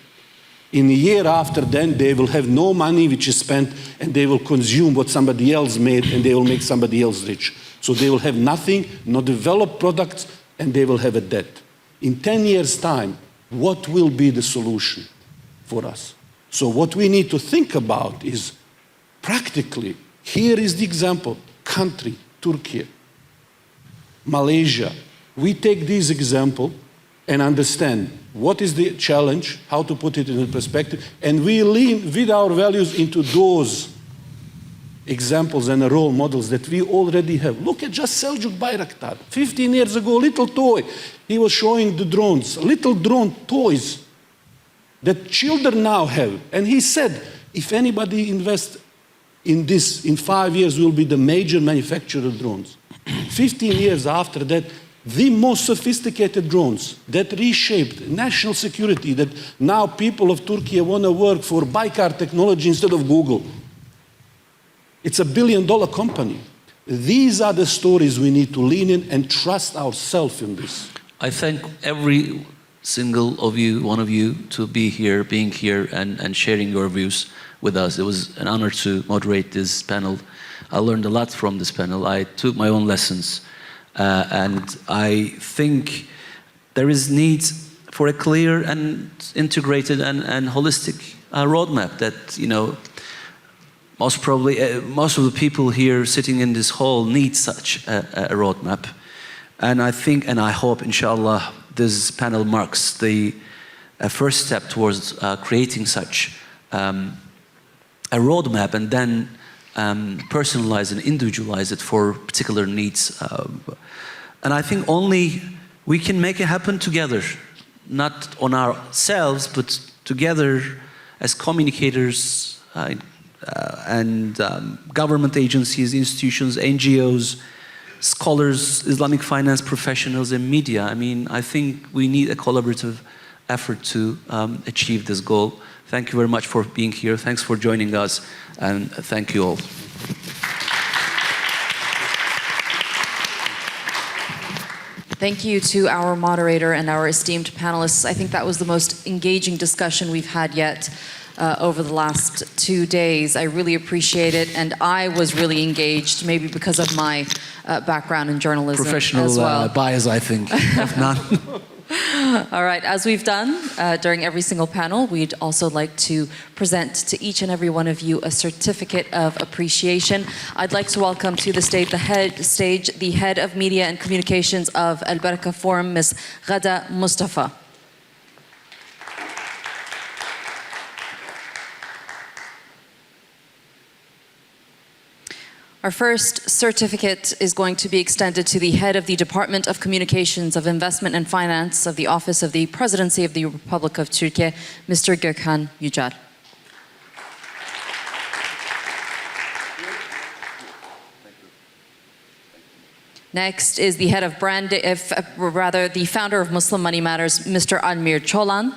In a year after then, they will have no money which is spent, and they will consume what somebody else made, and they will make somebody else rich. So they will have nothing, not develop products, and they will have a debt. In 10 years' time, what will be the solution for us? So what we need to think about is practically, here is the example, country, Turkey, Malaysia. We take this example and understand what is the challenge, how to put it in perspective, and we lean with our values into those examples and role models that we already have. Look at just Seljuk Bayraktar. 15 years ago, little toy. He was showing the drones, little drone toys that children now have. And he said, if anybody invests in this, in 5 years, we'll be the major manufacturer of drones. 15 years after that, the most sophisticated drones that reshaped national security, that now people of Turkey want to work for Baykar technology instead of Google. It's $1 billion company. These are the stories we need to lean in and trust ourselves in this. I thank every single of you, one of you, to be here, being here and sharing your views with us. It was an honor to moderate this panel. I learned a lot from this panel. I took my own lessons. And I think there is need for a clear and integrated and holistic roadmap that, you know, most probably, most of the people here sitting in this hall need such a roadmap. And I think, and I hope, inshallah, this panel marks the first step towards creating such a roadmap and then personalize and individualize it for particular needs. And I think only we can make it happen together, not on ourselves, but together as communicators and government agencies, institutions, NGOs, scholars, Islamic finance professionals, and media. I mean, I think we need a collaborative effort to achieve this goal. Thank you very much for being here. Thanks for joining us, and thank you all. Thank you to our moderator and our esteemed panelists. I think that was the most engaging discussion we've had yet over the last 2 days. I really appreciate it, and I was really engaged, maybe because of my background in journalism Professional as well. bias, I think, if not. All right, as we've done during every single panel, we'd also like to present to each and every one of you a certificate of appreciation. I'd like to welcome to the stage the head of media and communications of البركة Forum, Ms. Ghada Mustafa. Our first certificate is going to be extended to the head of the Department of Communications of Investment and Finance of the Office of the Presidency of the Republic of Turkey, Mr. Gökhan Yücel. Next is the head of brand, the founder of Muslim Money Matters, Mr. Almir Çolan.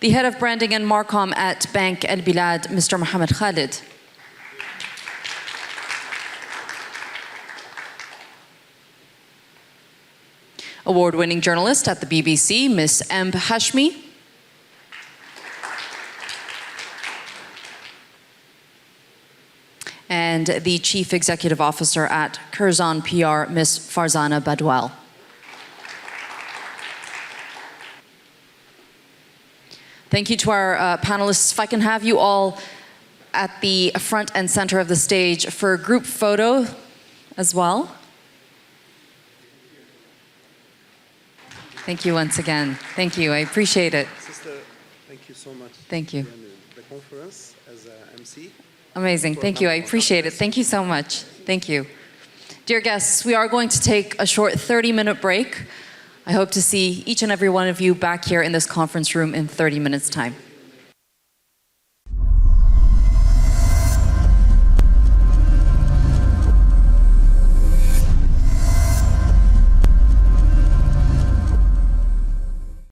The head of branding and Marcom at Bank El Bilad, Mr. Mohammed Khalid. Award-winning journalist at the BBC, Ms. M. Hashmi. And the Chief Executive Officer at Curzon PR, Ms. Farzana Badwal. Thank you to our panelists. If I can have you all at the front and center of the stage for a group photo as well. Thank you once again. Thank you, I appreciate it. Sister, thank you so much. Thank you. The conference as MC. Amazing, thank you, I appreciate it. Thank you so much, thank you. Dear guests, we are going to take a short 30-minute break. I hope to see each and every one of you back here in this conference room in 30 minutes' time.